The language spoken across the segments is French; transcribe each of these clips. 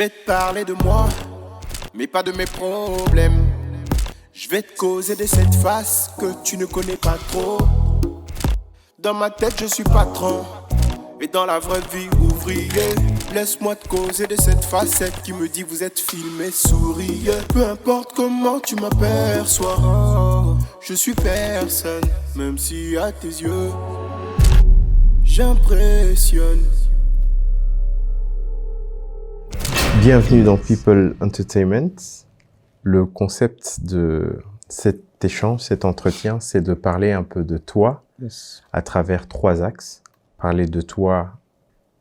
vais te parler de moi, mais pas de mes problèmes. Je vais te causer de cette face que tu ne connais pas trop. Dans ma tête je suis patron, et dans la vraie vie ouvrier. Laisse-moi te causer de cette facette qui me dit vous êtes filmé, souriez. Peu importe comment tu m'aperçois, oh, je suis personne, même si à tes yeux j'impressionne. Bienvenue dans People Entertainment. Le concept de cet échange, cet entretien, c'est de parler un peu de toi à travers 3 axes. Parler de toi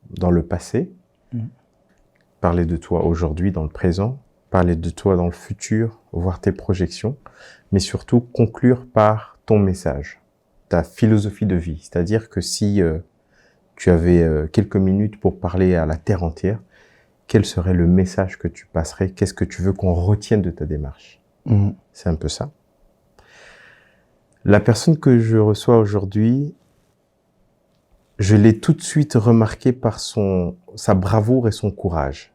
dans le passé, parler de toi aujourd'hui dans le présent, parler de toi dans le futur, voir tes projections, mais surtout conclure par ton message, ta philosophie de vie. C'est-à-dire que si tu avais quelques minutes pour parler à la terre entière, quel serait le message que tu passerais? Qu'est-ce que tu veux qu'on retienne de ta démarche? C'est un peu ça. La personne que je reçois aujourd'hui, je l'ai tout de suite remarqué par sa bravoure et son courage.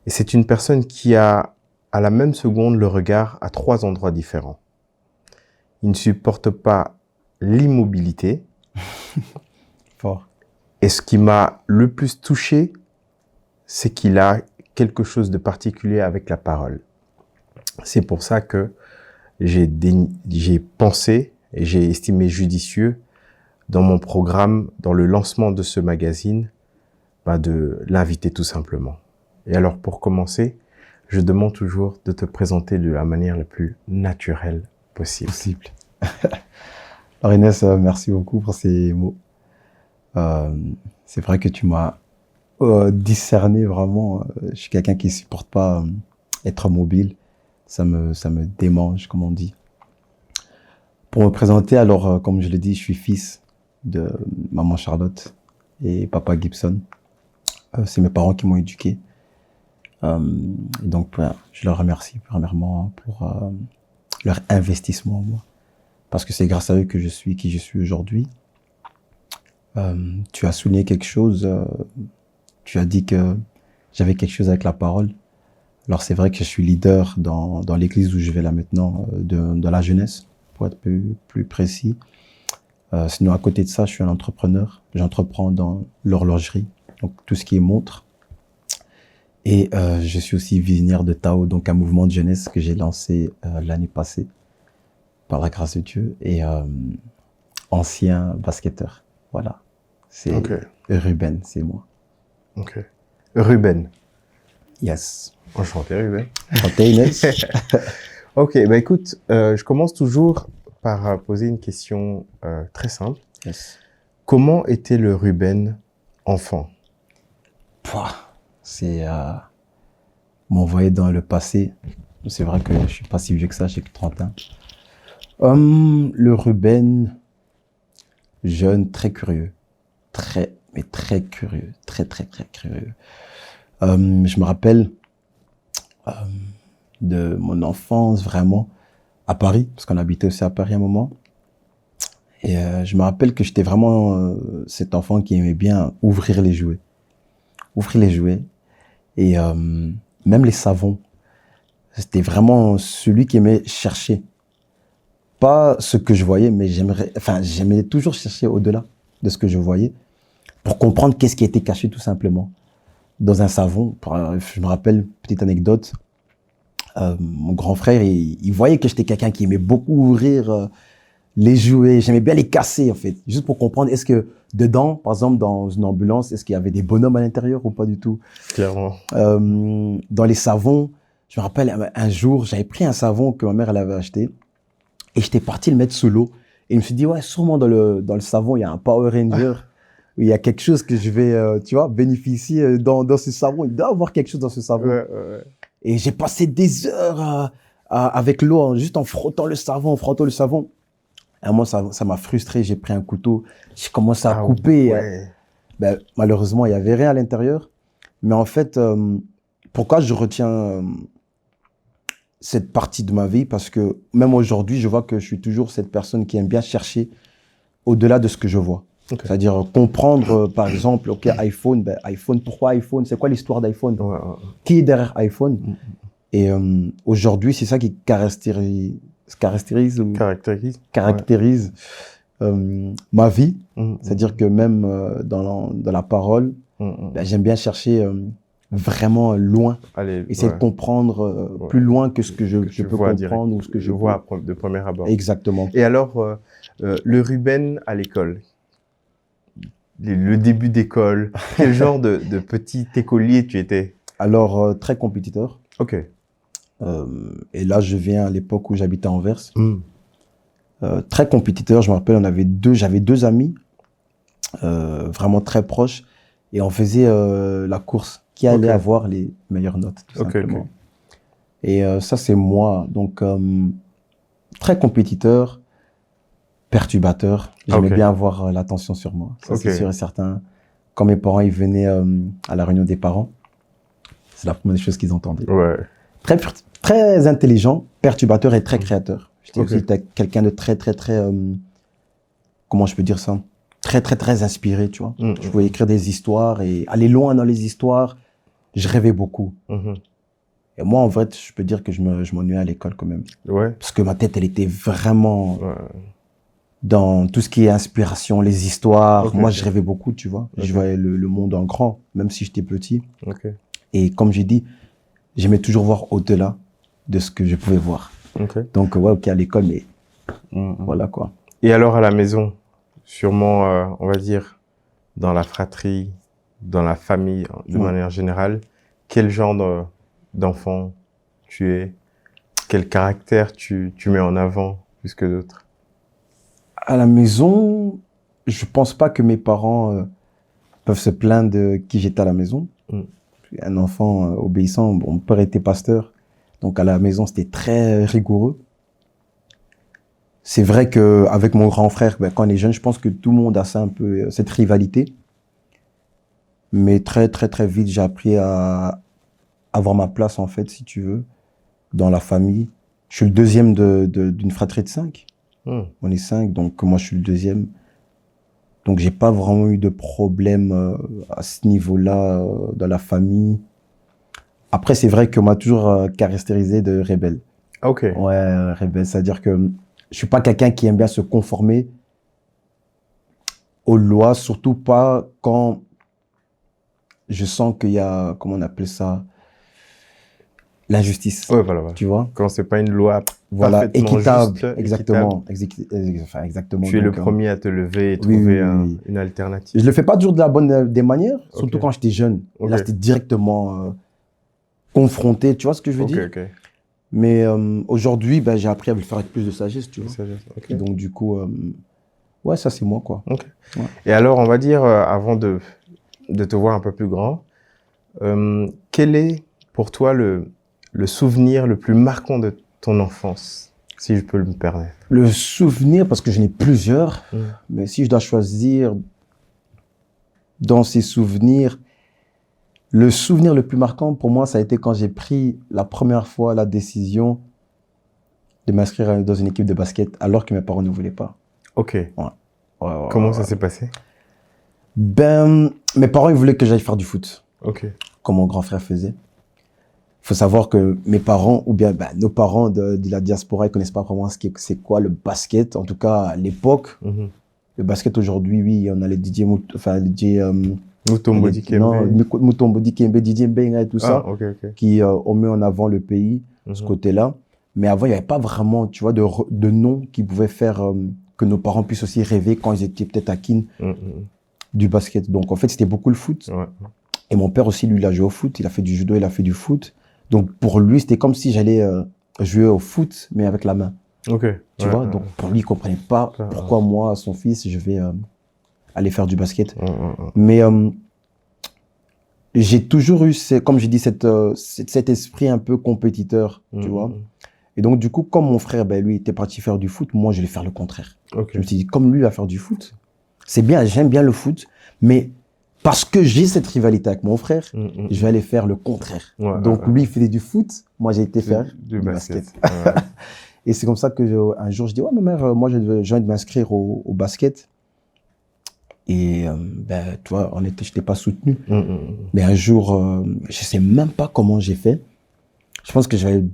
Et c'est une personne qui a, à la même seconde, le regard à 3 endroits différents. Il ne supporte pas l'immobilité. Fort. Et ce qui m'a le plus touché, c'est qu'il a quelque chose de particulier avec la parole. C'est pour ça que j'ai pensé et j'ai estimé judicieux dans mon programme, dans le lancement de ce magazine, de l'inviter tout simplement. Et alors pour commencer, je demande toujours de te présenter de la manière la plus naturelle possible. Alors Inès, merci beaucoup pour ces mots. C'est vrai que tu m'as discerné vraiment. Je suis quelqu'un qui supporte pas être mobile. Ça me démange, comme on dit. Pour me présenter, alors comme je l'ai dit, je suis fils de maman Charlotte et papa Gibson. C'est mes parents qui m'ont éduqué. Et donc, je leur remercie premièrement pour leur investissement en moi. Parce que c'est grâce à eux que je suis qui je suis aujourd'hui. Tu as souligné quelque chose. Tu as dit que j'avais quelque chose avec la parole. Alors, c'est vrai que je suis leader dans l'église où je vais là maintenant, de la jeunesse, pour être plus précis. Sinon, à côté de ça, je suis un entrepreneur. J'entreprends dans l'horlogerie, donc tout ce qui est montre. Et je suis aussi visionnaire de Tao, donc un mouvement de jeunesse que j'ai lancé l'année passée, par la grâce de Dieu, et ancien basketteur. Voilà, c'est Ruben, c'est moi. Ok. Ruben. Yes. Enchanté, Ruben. Enchanté, Inès. Ok, écoute, je commence toujours par poser une question très simple. Yes. Comment était le Ruben enfant? C'est m'envoyer dans le passé. C'est vrai que je suis pas si vieux que ça, j'ai que 30 ans. Le Ruben, jeune, très curieux. Très curieux. Très curieux. Je me rappelle de mon enfance vraiment à Paris, parce qu'on habitait aussi à Paris à un moment. Et je me rappelle que j'étais vraiment cet enfant qui aimait bien ouvrir les jouets. Et même les savons. C'était vraiment celui qui aimait chercher. Pas ce que je voyais, mais j'aimais toujours chercher au-delà de ce que je voyais pour comprendre qu'est-ce qui était caché tout simplement. Dans un savon, je me rappelle, petite anecdote, mon grand frère, il voyait que j'étais quelqu'un qui aimait beaucoup ouvrir les jouets, j'aimais bien les casser en fait, juste pour comprendre est-ce que dedans, par exemple dans une ambulance, est-ce qu'il y avait des bonhommes à l'intérieur ou pas du tout. Clairement. Dans les savons, je me rappelle un jour, j'avais pris un savon que ma mère elle avait acheté et j'étais parti le mettre sous l'eau et je me suis dit ouais, sûrement dans le savon il y a un Power Ranger. Il y a quelque chose que je vais, bénéficier dans ce savon. Il doit y avoir quelque chose dans ce savon. Ouais. Et j'ai passé des heures avec l'eau, juste en frottant le savon. À un moment, ça m'a frustré. J'ai pris un couteau. J'ai commencé à couper. Ouais. Malheureusement, il y avait rien à l'intérieur. Mais en fait, pourquoi je retiens cette partie de ma vie? Parce que même aujourd'hui, je vois que je suis toujours cette personne qui aime bien chercher au-delà de ce que je vois. Okay. C'est-à-dire comprendre, par exemple, OK, iPhone, ben, iPhone, pourquoi iPhone? C'est quoi l'histoire d'iPhone? Ouais. Qui est derrière iPhone? Et aujourd'hui, c'est ça qui caractérise ma vie. C'est-à-dire que même dans la parole, ben, j'aime bien chercher vraiment loin. Essayer de comprendre plus loin que ce que je peux comprendre direct, ou ce que je vois de premier abord. Exactement. Et alors, le Ruben à l'école, le début d'école, quel genre de petit écolier tu étais? Alors, très compétiteur. OK. Et là, je viens à l'époque où j'habitais à Anvers. Très compétiteur, je me rappelle, j'avais deux amis vraiment très proches et on faisait la course. Qui allait avoir les meilleures notes, tout simplement. Et ça, c'est moi. Donc, très compétiteur, perturbateur. J'aimais bien avoir l'attention sur moi. Ça, c'est sûr et certain. Quand mes parents ils venaient à la réunion des parents, c'est la première chose qu'ils entendaient. Ouais. Très intelligent, perturbateur et très créateur. J'étais aussi quelqu'un de très, comment je peux dire ça? Très inspiré, tu vois. Je pouvais écrire des histoires et aller loin dans les histoires. Je rêvais beaucoup. Et moi, en fait, je peux dire que je m'ennuyais à l'école quand même. Ouais. Parce que ma tête, elle était vraiment dans tout ce qui est inspiration, les histoires. Moi, je rêvais beaucoup, tu vois. Je voyais le monde en grand, même si j'étais petit. Et comme j'ai dit, j'aimais toujours voir au-delà de ce que je pouvais voir. Donc, à l'école, mais voilà quoi. Et alors à la maison, sûrement, on va dire, dans la fratrie, dans la famille, de manière générale, quel genre d'enfant tu es? Quel caractère tu mets en avant plus que d'autres? À la maison, je pense pas que mes parents peuvent se plaindre de qui j'étais à la maison. Un enfant obéissant, mon père était pasteur, donc à la maison c'était très rigoureux. C'est vrai que avec mon grand frère, quand on est jeune, je pense que tout le monde a ça un peu, cette rivalité. Mais très vite, j'ai appris à avoir ma place, en fait, si tu veux, dans la famille. Je suis le deuxième d'une fratrie de 5. On est 5, donc moi, je suis le deuxième. Donc, j'ai pas vraiment eu de problème à ce niveau-là dans la famille. Après, c'est vrai qu'on m'a toujours caractérisé de rebelle. OK. Ouais, rebelle, c'est-à-dire que je suis pas quelqu'un qui aime bien se conformer aux lois, surtout pas quand je sens qu'il y a, comment on appelle ça, l'injustice. Ouais, voilà. Tu vois? Quand c'est pas une loi équitable, juste, exactement. Tu es le premier à te lever et trouver une alternative. Je le fais pas toujours de la bonne des manières, surtout quand j'étais jeune. Là, j'étais directement confronté, tu vois ce que je veux dire? Mais aujourd'hui, j'ai appris à le faire avec plus de sagesse, tu vois. Et donc, du coup, ouais, ça, c'est moi, quoi. Ouais. Et alors, on va dire, avant de te voir un peu plus grand, quel est pour toi le souvenir le plus marquant de ton enfance, si je peux me permettre? Le souvenir, parce que j'en ai plusieurs, mais si je dois choisir dans ces souvenirs, le souvenir le plus marquant pour moi, ça a été quand j'ai pris la première fois la décision de m'inscrire dans une équipe de basket alors que mes parents ne voulaient pas. OK. Comment ça s'est passé? Mes parents, ils voulaient que j'aille faire du foot. OK. Comme mon grand frère faisait. Il faut savoir que mes parents, ou bien nos parents de la diaspora, ils connaissent pas vraiment c'est quoi le basket. En tout cas, à l'époque, le basket aujourd'hui, oui, on a les DJ, Mutombo Dikembe, DJ Mbenga et tout ça, qui ont mis en avant le pays, ce côté-là. Mais avant, il n'y avait pas vraiment, tu vois, de nom qui pouvait faire que nos parents puissent aussi rêver quand ils étaient peut-être à Kin du basket. Donc, en fait, c'était beaucoup le foot. Et mon père aussi, lui, il a joué au foot. Il a fait du judo, il a fait du foot. Donc, pour lui, c'était comme si j'allais jouer au foot, mais avec la main. Tu vois, donc pour lui, il comprenait pas pourquoi moi, son fils, je vais aller faire du basket. Mais j'ai toujours eu, comme je dis, cet esprit un peu compétiteur, tu vois. Et donc, du coup, comme mon frère, lui, était parti faire du foot, moi, je vais faire le contraire. Je me suis dit, comme lui va faire du foot, c'est bien, j'aime bien le foot, mais parce que j'ai cette rivalité avec mon frère, je vais aller faire le contraire. Donc, lui, il faisait du foot, moi, j'ai été faire du basket. Et c'est comme ça que un jour, je dis, ouais, ma mère, moi, j'ai envie de m'inscrire au basket. Et tu vois, je n'étais pas soutenu. Mais un jour, je sais même pas comment j'ai fait. Je pense que j'avais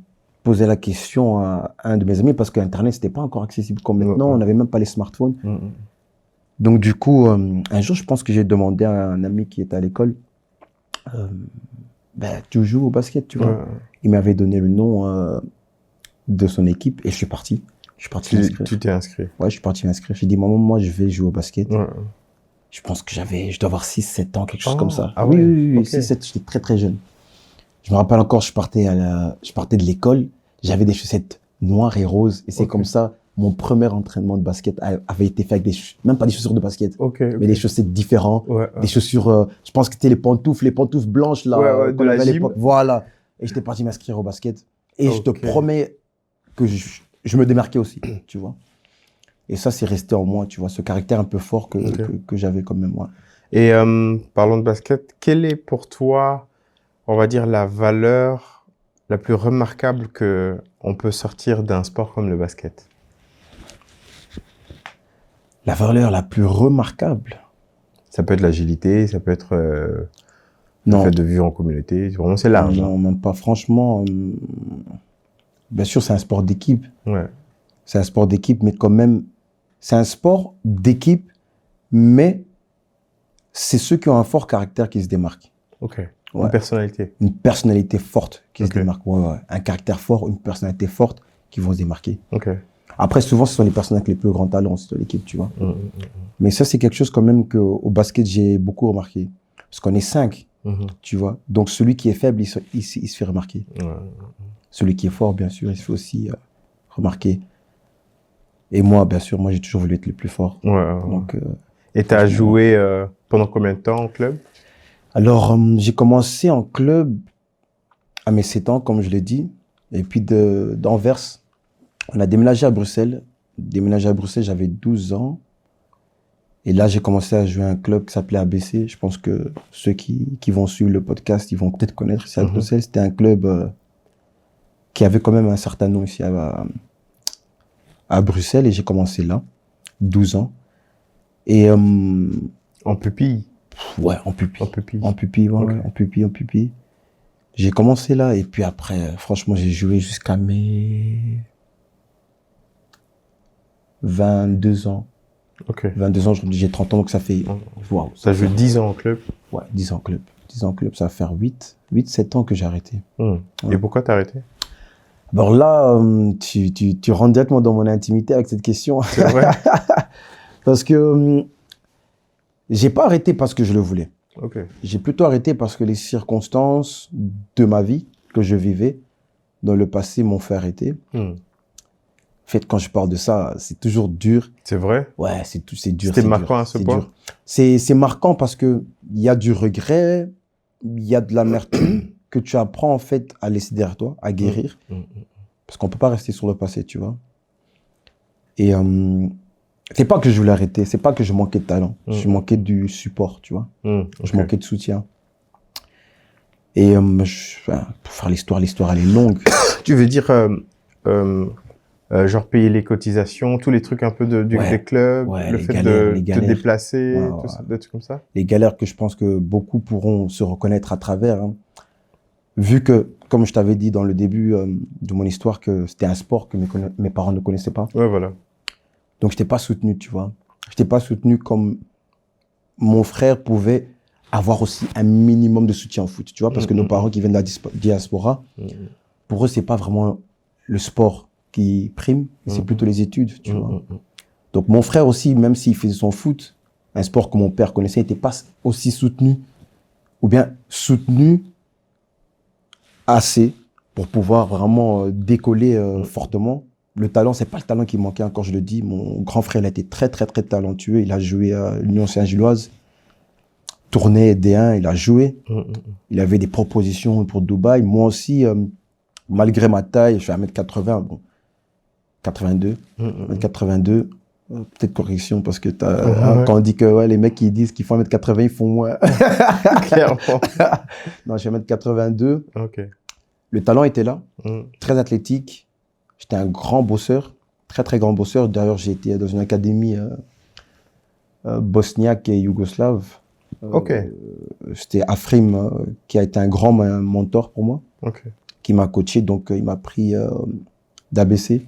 posé la question à un de mes amis parce que Internet, c'était pas encore accessible comme maintenant. On n'avait même pas les smartphones. Donc, du coup, un jour, je pense que j'ai demandé à un ami qui était à l'école, tu joues au basket, tu vois. Il m'avait donné le nom de son équipe et je suis parti. Je suis parti m'inscrire. Tu t'es inscrit? Ouais, je suis parti m'inscrire. J'ai dit, maman, moi, je vais jouer au basket. Je pense que je dois avoir 6-7 ans, quelque chose comme ça. Ah oui, ouais, oui, okay. 6-7, j'étais très, très jeune. Je me rappelle encore, je partais de l'école, j'avais des chaussettes noires et roses, et c'est comme ça, mon premier entraînement de basket avait été fait avec même pas des chaussures de basket, mais des chaussettes différentes, des chaussures, je pense que c'était les pantoufles blanches, là, de la gym. Voilà. Et j'étais parti m'inscrire au basket. Et je te promets que je me démarquais aussi, tu vois. Et ça, c'est resté en moi, tu vois, ce caractère un peu fort que j'avais quand même, moi. Et parlons de basket, quelle est pour toi, on va dire, la valeur la plus remarquable qu'on peut sortir d'un sport comme le basket? La valeur la plus remarquable? Ça peut être l'agilité, ça peut être le fait de vivre en communauté, vraiment c'est large. Non, même pas. Franchement, bien sûr, c'est un sport d'équipe. Ouais. C'est un sport d'équipe, mais quand même, c'est un sport d'équipe, mais c'est ceux qui ont un fort caractère qui se démarquent. Ok. Ouais. Une personnalité. Une personnalité forte qui se démarque. Ouais. Un caractère fort, une personnalité forte qui vont se démarquer. Ok. Après, souvent, ce sont les personnes avec les plus grands talents de l'équipe, tu vois. Mais ça, c'est quelque chose quand même qu'au basket, j'ai beaucoup remarqué. Parce qu'on est 5, tu vois. Donc, celui qui est faible, il se fait remarquer. Celui qui est fort, bien sûr, il se fait aussi remarquer. Et moi, bien sûr, j'ai toujours voulu être le plus fort. Donc, et tu as joué pendant combien de temps en club? Alors, j'ai commencé en club à mes 7 ans, comme je l'ai dit. Et puis d'Anvers, on a déménagé à Bruxelles. J'avais 12 ans. Et là, j'ai commencé à jouer à un club qui s'appelait ABC. Je pense que ceux qui vont suivre le podcast, ils vont peut-être connaître ici à Bruxelles. C'était un club qui avait quand même un certain nom ici à Bruxelles. Et j'ai commencé là, 12 ans. Et en pupille? Ouais, en pupille. En pupille. J'ai commencé là et puis après, franchement, j'ai joué jusqu'à mes 22 ans. 22 ans, j'ai 30 ans, donc ça fait... Wow, ça fait 10 ans en club? Ouais, 10 ans en club. 10 ans en club, ça va faire 7 ans que j'ai arrêté. Ouais. Et pourquoi t'as arrêté? Alors là, tu rentres directement dans mon intimité avec cette question. C'est vrai? Parce que j'ai pas arrêté parce que je le voulais. J'ai plutôt arrêté parce que les circonstances de ma vie que je vivais dans le passé m'ont fait arrêter. En fait, quand je parle de ça, c'est toujours dur. C'est vrai? Ouais, c'est dur. C'était marquant à ce point? C'est marquant parce que il y a du regret, il y a de l'amertume que tu apprends en fait à laisser derrière toi, à guérir. Parce qu'on peut pas rester sur le passé, tu vois. Et c'est pas que je voulais arrêter, c'est pas que je manquais de talent. Je manquais du support, tu vois. Je manquais de soutien. Et pour faire l'histoire elle est longue. Tu veux dire, genre payer les cotisations, tous les trucs un peu des clubs, le fait de te déplacer, tout ça, des trucs comme ça? Les galères que je pense que beaucoup pourront se reconnaître à travers. Vu que, comme je t'avais dit dans le début de mon histoire, que c'était un sport que mes parents ne connaissaient pas. Ouais, voilà. Donc, je n'étais pas soutenu, tu vois. Je n'étais pas soutenu comme mon frère pouvait avoir aussi un minimum de soutien au foot, tu vois. Parce que nos parents qui viennent de la diaspora, pour eux, c'est pas vraiment le sport qui prime, c'est plutôt les études, tu vois. Donc, mon frère aussi, même s'il faisait son foot, un sport que mon père connaissait, n'était pas aussi soutenu, ou bien soutenu assez pour pouvoir vraiment décoller fortement. Le talent, c'est pas le talent qui manquait, encore je le dis. Mon grand frère, il a été très, très, très talentueux. Il a joué à l'Union Saint-Gilloise, tournée D1, il a joué. Il avait des propositions pour Dubaï. Moi aussi, malgré ma taille, je suis à 1m80, bon, 82, 1m82. Peut-être correction, parce que quand on dit que les mecs qui disent qu'ils font 1m80, ils font moins. Clairement. Non, je suis à 1m82. Le talent était là, très athlétique. J'étais un grand bosseur, très très grand bosseur. D'ailleurs, j'ai été dans une académie bosniaque et yougoslave. Ok. C'était Afrim qui a été un grand mentor pour moi, qui m'a coaché. Donc, il m'a pris d'ABC.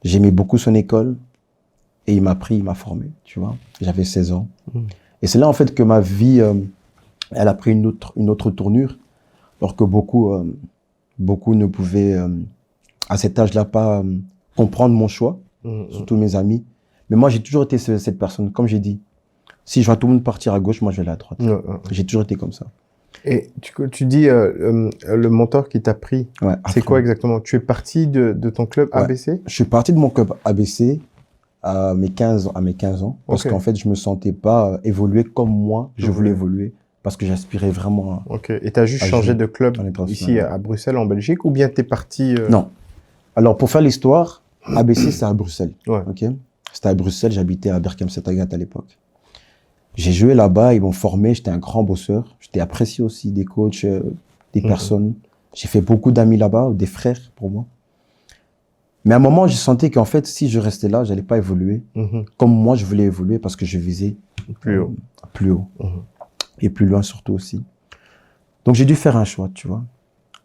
J'aimais beaucoup son école et il m'a formé, tu vois. J'avais 16 ans. Et c'est là, en fait, que ma vie, elle a pris une autre tournure, alors que beaucoup ne pouvaient, à cet âge-là, pas comprendre mon choix, surtout mes amis. Mais moi, j'ai toujours été cette personne, comme j'ai dit. Si je vois tout le monde partir à gauche, moi, je vais aller à droite. J'ai toujours été comme ça. Et tu dis le mentor qui t'a pris, c'est quoi exactement? Tu es parti de ton club ABC? Je suis parti de mon club ABC à mes 15 ans, parce qu'en fait, je me sentais pas évoluer comme moi, je voulais évoluer, parce que j'aspirais vraiment à... Et tu as juste changé de club ici à Bruxelles, en Belgique, ou bien tu es parti... Non. Alors, pour faire l'histoire, ABC, c'est à Bruxelles. C'était à Bruxelles, j'habitais à Berchem-Setagat à l'époque. J'ai joué là-bas, ils m'ont formé, j'étais un grand bosseur. J'étais apprécié aussi des coachs, des personnes. J'ai fait beaucoup d'amis là-bas, des frères pour moi. Mais à un moment, j'ai senti qu'en fait, si je restais là, j'allais pas évoluer comme moi je voulais évoluer, parce que je visais plus haut. Et plus loin surtout aussi. Donc j'ai dû faire un choix, tu vois.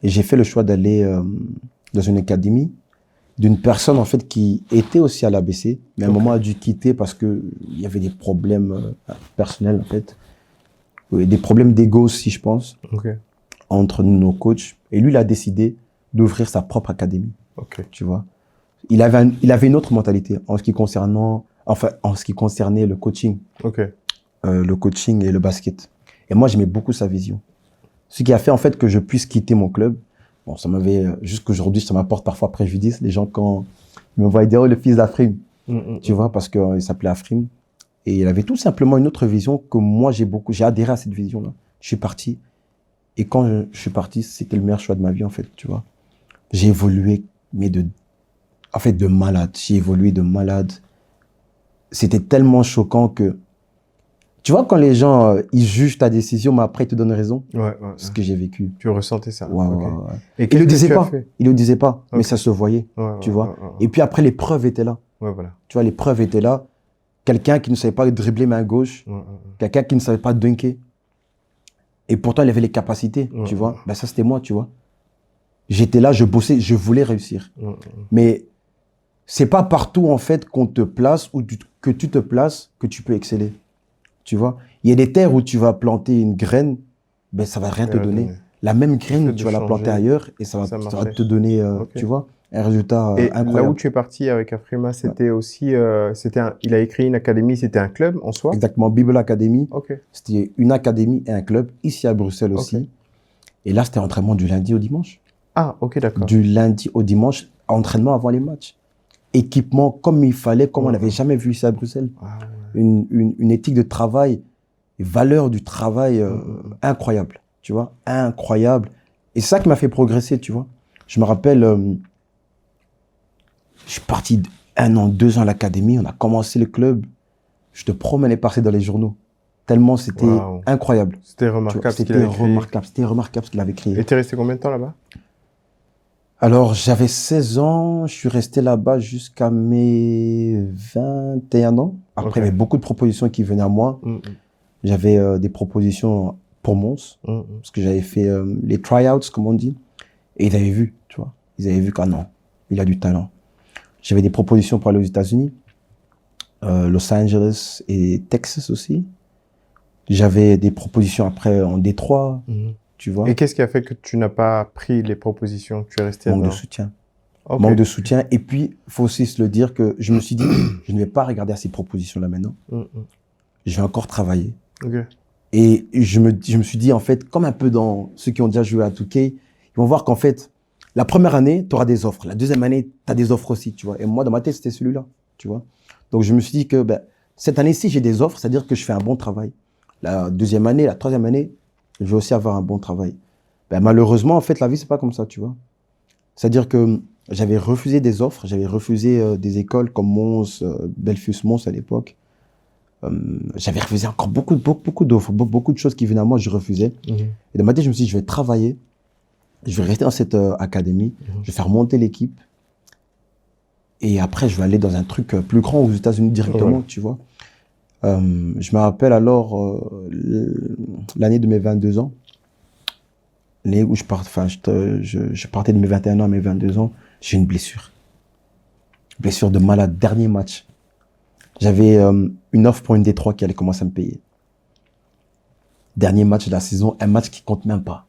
Et j'ai fait le choix d'aller dans une académie d'une personne en fait qui était aussi à l'ABC, mais à un moment a dû quitter parce que il y avait des problèmes personnels en fait, des problèmes d'ego aussi, je pense, entre nos coachs. Et lui, il a décidé d'ouvrir sa propre académie. Tu vois, il avait une autre mentalité en ce qui concernait le coaching, le coaching et le basket. Et moi, j'aimais beaucoup sa vision. Ce qui a fait en fait que je puisse quitter mon club. Bon, ça m'avait, jusqu'aujourd'hui, ça m'apporte parfois préjudice. Les gens, quand ils me voient dire, oh, le fils d'Afrim, tu vois, parce qu'il s'appelait Afrim. Et il avait tout simplement une autre vision que moi, j'ai adhéré à cette vision-là. Je suis parti. Et quand je suis parti, c'était le meilleur choix de ma vie, en fait, tu vois. J'ai évolué, mais de malade. J'ai évolué de malade. C'était tellement choquant que, tu vois, quand les gens, ils jugent ta décision, mais après, ils te donnent raison. Ce que j'ai vécu. Tu ressentais ça. Et il le disait pas, mais ça se voyait, tu vois. Et puis après, les preuves étaient là. Tu vois, les preuves étaient là. Quelqu'un qui ne savait pas dribbler main gauche, quelqu'un qui ne savait pas dunker. Et pourtant, il avait les capacités, tu vois. Ben, ça, c'était moi, tu vois. J'étais là, je bossais, je voulais réussir. Mais c'est pas partout, en fait, qu'on te place ou que tu te places que tu peux exceller. Tu vois, il y a des terres où tu vas planter une graine, ben ça va rien te donner. La même graine, tu vas la planter ailleurs et ça va te donner, tu vois, un résultat incroyable. Là où tu es parti avec Afrima, c'était aussi, il a écrit une académie, c'était un club en soi? Exactement, Bible Academy. C'était une académie et un club ici à Bruxelles aussi. Et là, c'était entraînement du lundi au dimanche. Ah, ok, d'accord. Du lundi au dimanche, entraînement avant les matchs. Équipement comme il fallait, comme on n'avait jamais vu ici à Bruxelles. Une éthique de travail, une valeur du travail incroyable, tu vois, incroyable. Et c'est ça qui m'a fait progresser, tu vois. Je me rappelle, je suis parti 1 an, 2 ans à l'académie, on a commencé le club, je te promenais passer dans les journaux, tellement c'était incroyable. C'était remarquable. C'était remarquable ce qu'il avait créé. Et tu es resté combien de temps là-bas? Alors, j'avais 16 ans, je suis resté là-bas jusqu'à mes 21 ans. Après, il y avait beaucoup de propositions qui venaient à moi. J'avais des propositions pour Mons, parce que j'avais fait les tryouts, comme on dit. Et ils avaient vu, tu vois. Ils avaient vu qu'ah non, il a du talent. J'avais des propositions pour aller aux États-Unis, Los Angeles et Texas aussi. J'avais des propositions après en Détroit. Tu vois. Et qu'est-ce qui a fait que tu n'as pas pris les propositions? Tu es resté Manque de soutien. Manque de soutien. Et puis, il faut aussi se le dire que je me suis dit, je ne vais pas regarder à ces propositions-là maintenant. Je vais encore travailler. Et je me suis dit, en fait, comme un peu dans ceux qui ont déjà joué à 2K, ils vont voir qu'en fait, la première année, tu auras des offres. La deuxième année, tu as des offres aussi, tu vois. Et moi, dans ma tête, c'était celui-là, tu vois. Donc, je me suis dit que cette année-ci, j'ai des offres, c'est-à-dire que je fais un bon travail. La deuxième année, la troisième année, je vais aussi avoir un bon travail. Malheureusement, en fait, la vie, c'est pas comme ça, tu vois. C'est-à-dire que j'avais refusé des offres, j'avais refusé des écoles comme Mons, Belfius Mons à l'époque. J'avais refusé encore beaucoup d'offres, beaucoup de choses qui venaient à moi, je refusais. Et dans ma tête, je me suis dit, je vais travailler, je vais rester dans cette académie, je vais faire monter l'équipe. Et après, je vais aller dans un truc plus grand aux États-Unis directement, tu vois. Je me rappelle alors l'année de mes 22 ans, l'année où je partais de mes 21 ans à mes 22 ans, j'ai une blessure. Blessure de malade, dernier match. J'avais une offre pour une D3 qui allait commencer à me payer. Dernier match de la saison, un match qui compte même pas.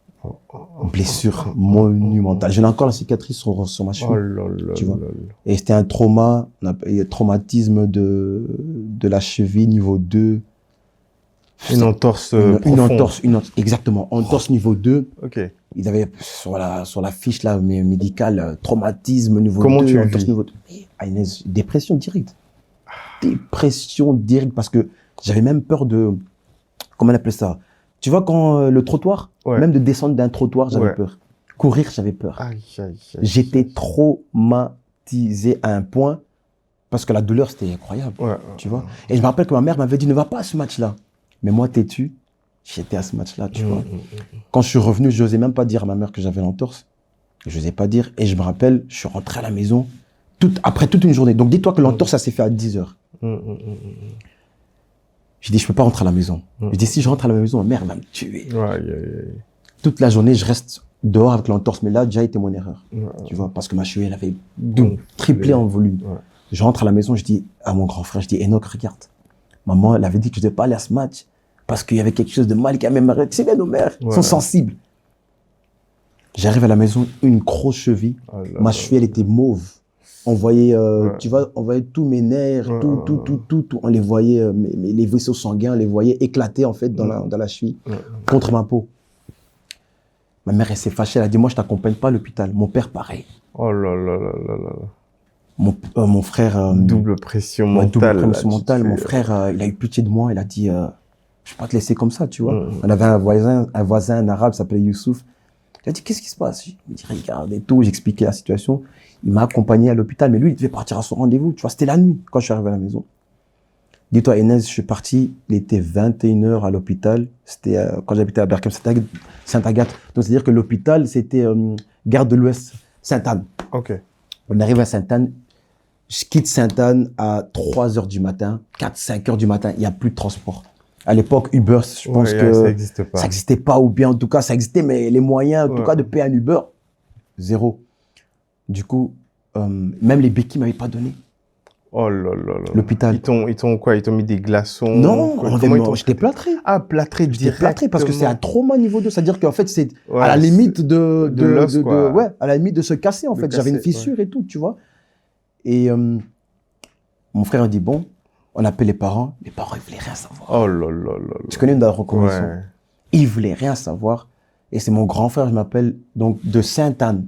Blessure monumentale. J'ai encore la cicatrice sur ma cheville. Tu vois. Et c'était un trauma, traumatisme de la cheville niveau 2. Une entorse exactement. Entorse niveau 2. Ok. Ils avaient sur la fiche là, médicale, traumatisme niveau 2. Comment tu entorse vis? niveau 2. Dépression directe. Dépression directe parce que j'avais même peur de... Comment on appelle ça? Tu vois, quand le trottoir, même de descendre d'un trottoir, j'avais peur. Courir, j'avais peur. J'étais traumatisé à un point parce que la douleur, c'était incroyable. Tu vois. Et je me rappelle que ma mère m'avait dit, ne va pas à ce match-là. Mais moi, têtu, j'étais à ce match-là, tu vois. Quand je suis revenu, je n'osais même pas dire à ma mère que j'avais l'entorse. Je n'osais pas dire. Et je me rappelle, je suis rentré à la maison après toute une journée. Donc, dis-toi que l'entorse, ça s'est fait à 10h. J'ai dit, je peux pas rentrer à la maison. J'ai dit, si je rentre à la maison, ma mère va me tuer. Toute la journée, je reste dehors avec l'entorse. Mais là, déjà, été mon erreur. Tu vois, parce que ma cheville, elle avait triplé en volume. Je rentre à la maison, je dis à mon grand frère, je dis, Enoch, regarde. Maman, elle avait dit que je devais pas aller à ce match parce qu'il y avait quelque chose de mal qui a même arrêté. C'est bien, nos mères sont sensibles. J'arrive à la maison, une grosse cheville. Ma cheville, elle était mauve. On voyait, tu vois, on voyait tous mes nerfs, tout. On les voyait, les vaisseaux sanguins, on les voyait éclater, en fait, dans la cheville, contre ma peau. Ma mère, elle s'est fâchée, elle a dit, moi, je t'accompagne pas à l'hôpital. Mon père, pareil. Oh là là là là là. Mon frère... double pression mentale. Double pression mentale. Mon frère, il a eu pitié de moi, il a dit, je vais pas te laisser comme ça, tu vois. On avait un voisin, un arabe, s'appelait Youssouf. Il a dit, qu'est-ce qui se passe? Il me dit, regarde et tout, j'expliquais la situation. Il m'a accompagné à l'hôpital, mais lui, il devait partir à son rendez-vous. Tu vois, c'était la nuit quand je suis arrivé à la maison. Dis-toi, Enes, je suis parti, il était 21h à l'hôpital. C'était quand j'habitais à Berkham, Sainte-Agathe. Donc, c'est-à-dire que l'hôpital, c'était Gare de l'Ouest, Sainte-Anne. Ok. On arrive à Sainte-Anne. Je quitte Sainte-Anne à 3h du matin, 4-5h du matin. Il n'y a plus de transport. À l'époque, Uber, je pense que ça n'existe pas. Ça n'existait pas, ou bien en tout cas, ça existait, mais les moyens, en tout cas, de payer un Uber, zéro. Du coup, même les béquilles ne m'avaient pas donné. Oh là là là. L'hôpital. Ils t'ont quoi? Ils t'ont mis des glaçons? Non, j'étais plâtré. Ah, plâtré directement. J'étais plâtré parce que c'est un trauma niveau 2. C'est-à-dire qu'en fait, c'est à la limite de l'os, quoi. Ouais, à la limite de se casser, en fait. J'avais une fissure et tout, tu vois. Et mon frère a dit, bon, on appelle les parents. Les parents, ils voulaient rien savoir. Oh là là là. Tu connais une reconnaissance. Ils voulaient rien savoir. Et c'est mon grand frère, je m'appelle, donc de Sainte-Anne.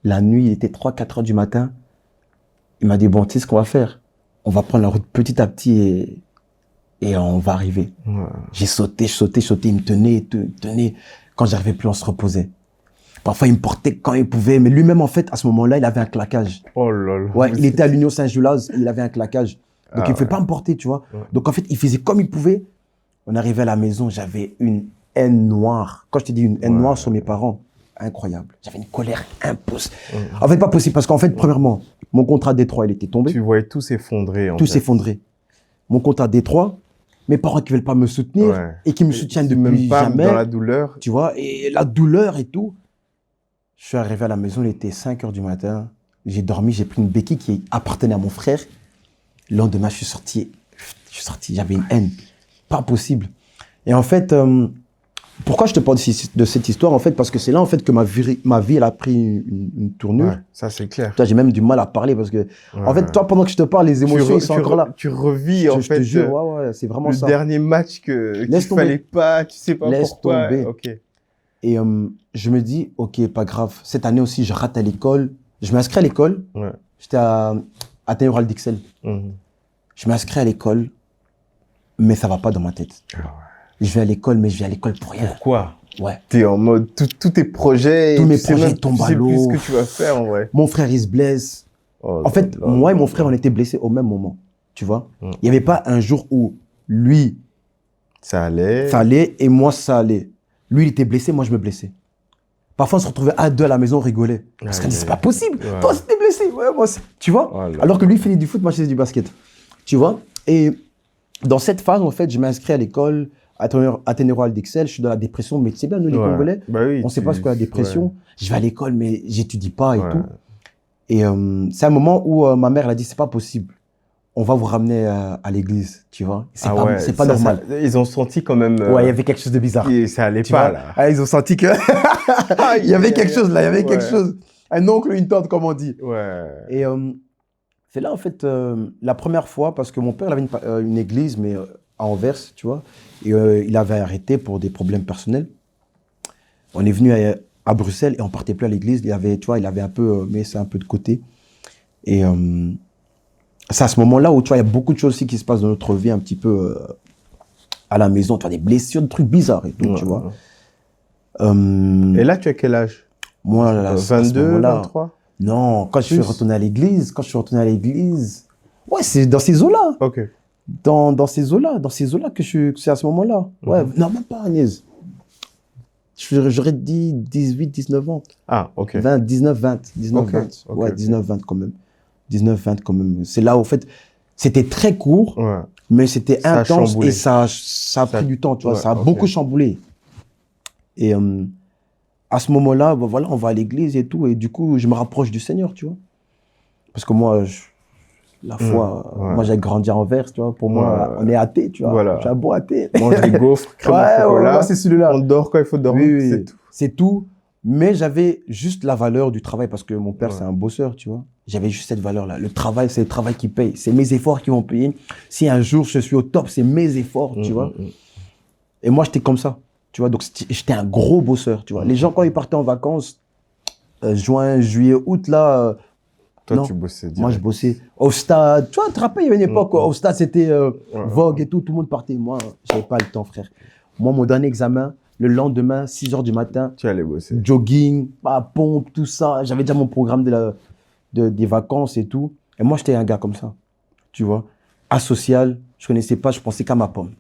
La nuit, il était 3-4 heures du matin. Il m'a dit, bon, tu sais ce qu'on va faire? On va prendre la route petit à petit et on va arriver. J'ai sauté. Il me tenait. Quand j'arrivais plus, on se reposait. Parfois, il me portait quand il pouvait. Mais lui-même, en fait, à ce moment-là, il avait un claquage. Oh là là. Ouais, il était à l'Union Saint-Gilloise, il avait un claquage. Donc, il ne pouvait pas me porter, tu vois. Donc, en fait, il faisait comme il pouvait. On arrivait à la maison, j'avais une haine noire. Quand je te dis une haine noire sur mes parents, incroyable. J'avais une colère impossible. En fait, pas possible, parce qu'en fait, premièrement, mon contrat D3, il était tombé. Tu voyais tout s'effondrer. Tout s'effondrer. Mon contrat D3, mes parents qui veulent pas me soutenir et qui me soutiennent depuis même pas jamais. Dans la douleur. Tu vois, et la douleur et tout. Je suis arrivé à la maison, il était 5 heures du matin. J'ai dormi, j'ai pris une béquille qui appartenait à mon frère. Le lendemain, je suis sorti, j'avais une haine. Pas possible. Et en fait, pourquoi je te parle de cette histoire? En fait, parce que c'est là, en fait, que ma vie, elle a pris une tournure. Ouais, ça, c'est clair. Toi, j'ai même du mal à parler parce que, en fait, toi, pendant que je te parle, les émotions, ils sont encore là. Tu revis, en fait. Je te jure, c'est vraiment ça. Le dernier match qu'il fallait pas, tu sais pas pourquoi. Laisse tomber. Okay. Et je me dis, ok, pas grave. Cette année aussi, je rate à l'école. Je m'inscris à l'école. J'étais à Théoral d'Ixelles. Je m'inscris à l'école, mais ça va pas dans ma tête. Je vais à l'école, mais je vais à l'école pour rien. Pourquoi? Ouais. T'es en mode, tous tes projets. Tous mes projets tombent à l'eau. Tu sais plus ce que tu vas faire, en vrai. Mon frère, il se blesse. En fait, moi et mon frère, on était blessés au même moment. Tu vois? Il n'y avait pas un jour où lui, ça allait, et moi, ça allait. Lui, il était blessé, moi, je me blessais. Parfois, on se retrouvait à deux à la maison, on rigolait. Parce qu'on dit, c'est pas possible. Toi, tu t'es blessé. Ouais, moi, tu vois? Alors que lui, il faisait du foot, moi, je faisais du basket. Tu vois? Et dans cette phase, en fait, je m'inscris à l'école Athénéroal d'Excel, je suis dans la dépression, mais tu sais bien, nous, les Congolais, bah oui, on ne sait pas ce qu'est la dépression. Ouais. Je vais à l'école, mais j'étudie pas et tout. Et c'est un moment où ma mère, elle a dit, c'est pas possible. On va vous ramener à l'église, tu vois. C'est pas normal. Ils ont senti quand même... Ouais, il y avait quelque chose de bizarre. Et ça allait tu pas, vois là. Ah, ils ont senti que... il y avait quelque chose, là. Il y avait quelque chose. Un oncle, une tante, comme on dit. Ouais. Et c'est là, en fait, la première fois, parce que mon père avait une église, mais à Anvers, tu vois. Et il avait arrêté pour des problèmes personnels. On est venu à Bruxelles et on partait plus à l'église. Il avait, tu vois, il avait un peu mis ça un peu de côté. Et c'est à ce moment-là où, tu vois, il y a beaucoup de choses aussi qui se passent dans notre vie, un petit peu à la maison. Tu vois, des blessures, des trucs bizarres et tout, tu vois. Et là, tu as quel âge? Moi, là, 22, 23? Non, quand je suis retourné à l'église, ouais, c'est dans ces eaux-là. Ok. Dans ces eaux-là que c'est à ce moment-là. Ouais, non, même pas, Agnès. J'aurais dit 18, 19 ans. Ah, ok. 19, 20. Ouais, 19, 20 quand même. 19, 20 quand même. C'est là, au fait, c'était très court, mais c'était intense et ça a pris du temps, tu vois. Ça a beaucoup chamboulé. Et à ce moment-là, bah, voilà, on va à l'église et tout, et du coup, je me rapproche du Seigneur, tu vois. Parce que moi, la foi, moi, j'ai grandi à Anvers, tu vois. Pour moi, on est athée, tu vois. Voilà. Je suis un bon athée. Mange des gaufres, crème au chocolat. C'est celui-là. On dort quand il faut dormir, oui. c'est tout. C'est tout. Mais j'avais juste la valeur du travail parce que mon père, c'est un bosseur, tu vois. J'avais juste cette valeur-là. Le travail, c'est le travail qui paye. C'est mes efforts qui vont payer. Si un jour je suis au top, c'est mes efforts, tu vois. Et moi, j'étais comme ça, tu vois. Donc, j'étais un gros bosseur, tu vois. Les gens, quand ils partaient en vacances, juin, juillet, août, là... Toi, tu bossais direct. Moi, je bossais au stade. Tu vois, tu te rappelles, il y avait une époque, au stade, c'était Vogue et tout le monde partait. Moi, j'avais pas le temps, frère. Moi, mon dernier examen, le lendemain, 6h du matin. Tu allais bosser. Jogging, pompe, tout ça. J'avais déjà mon programme des vacances et tout. Et moi, j'étais un gars comme ça, tu vois. Asocial, je connaissais pas, je pensais qu'à ma pomme.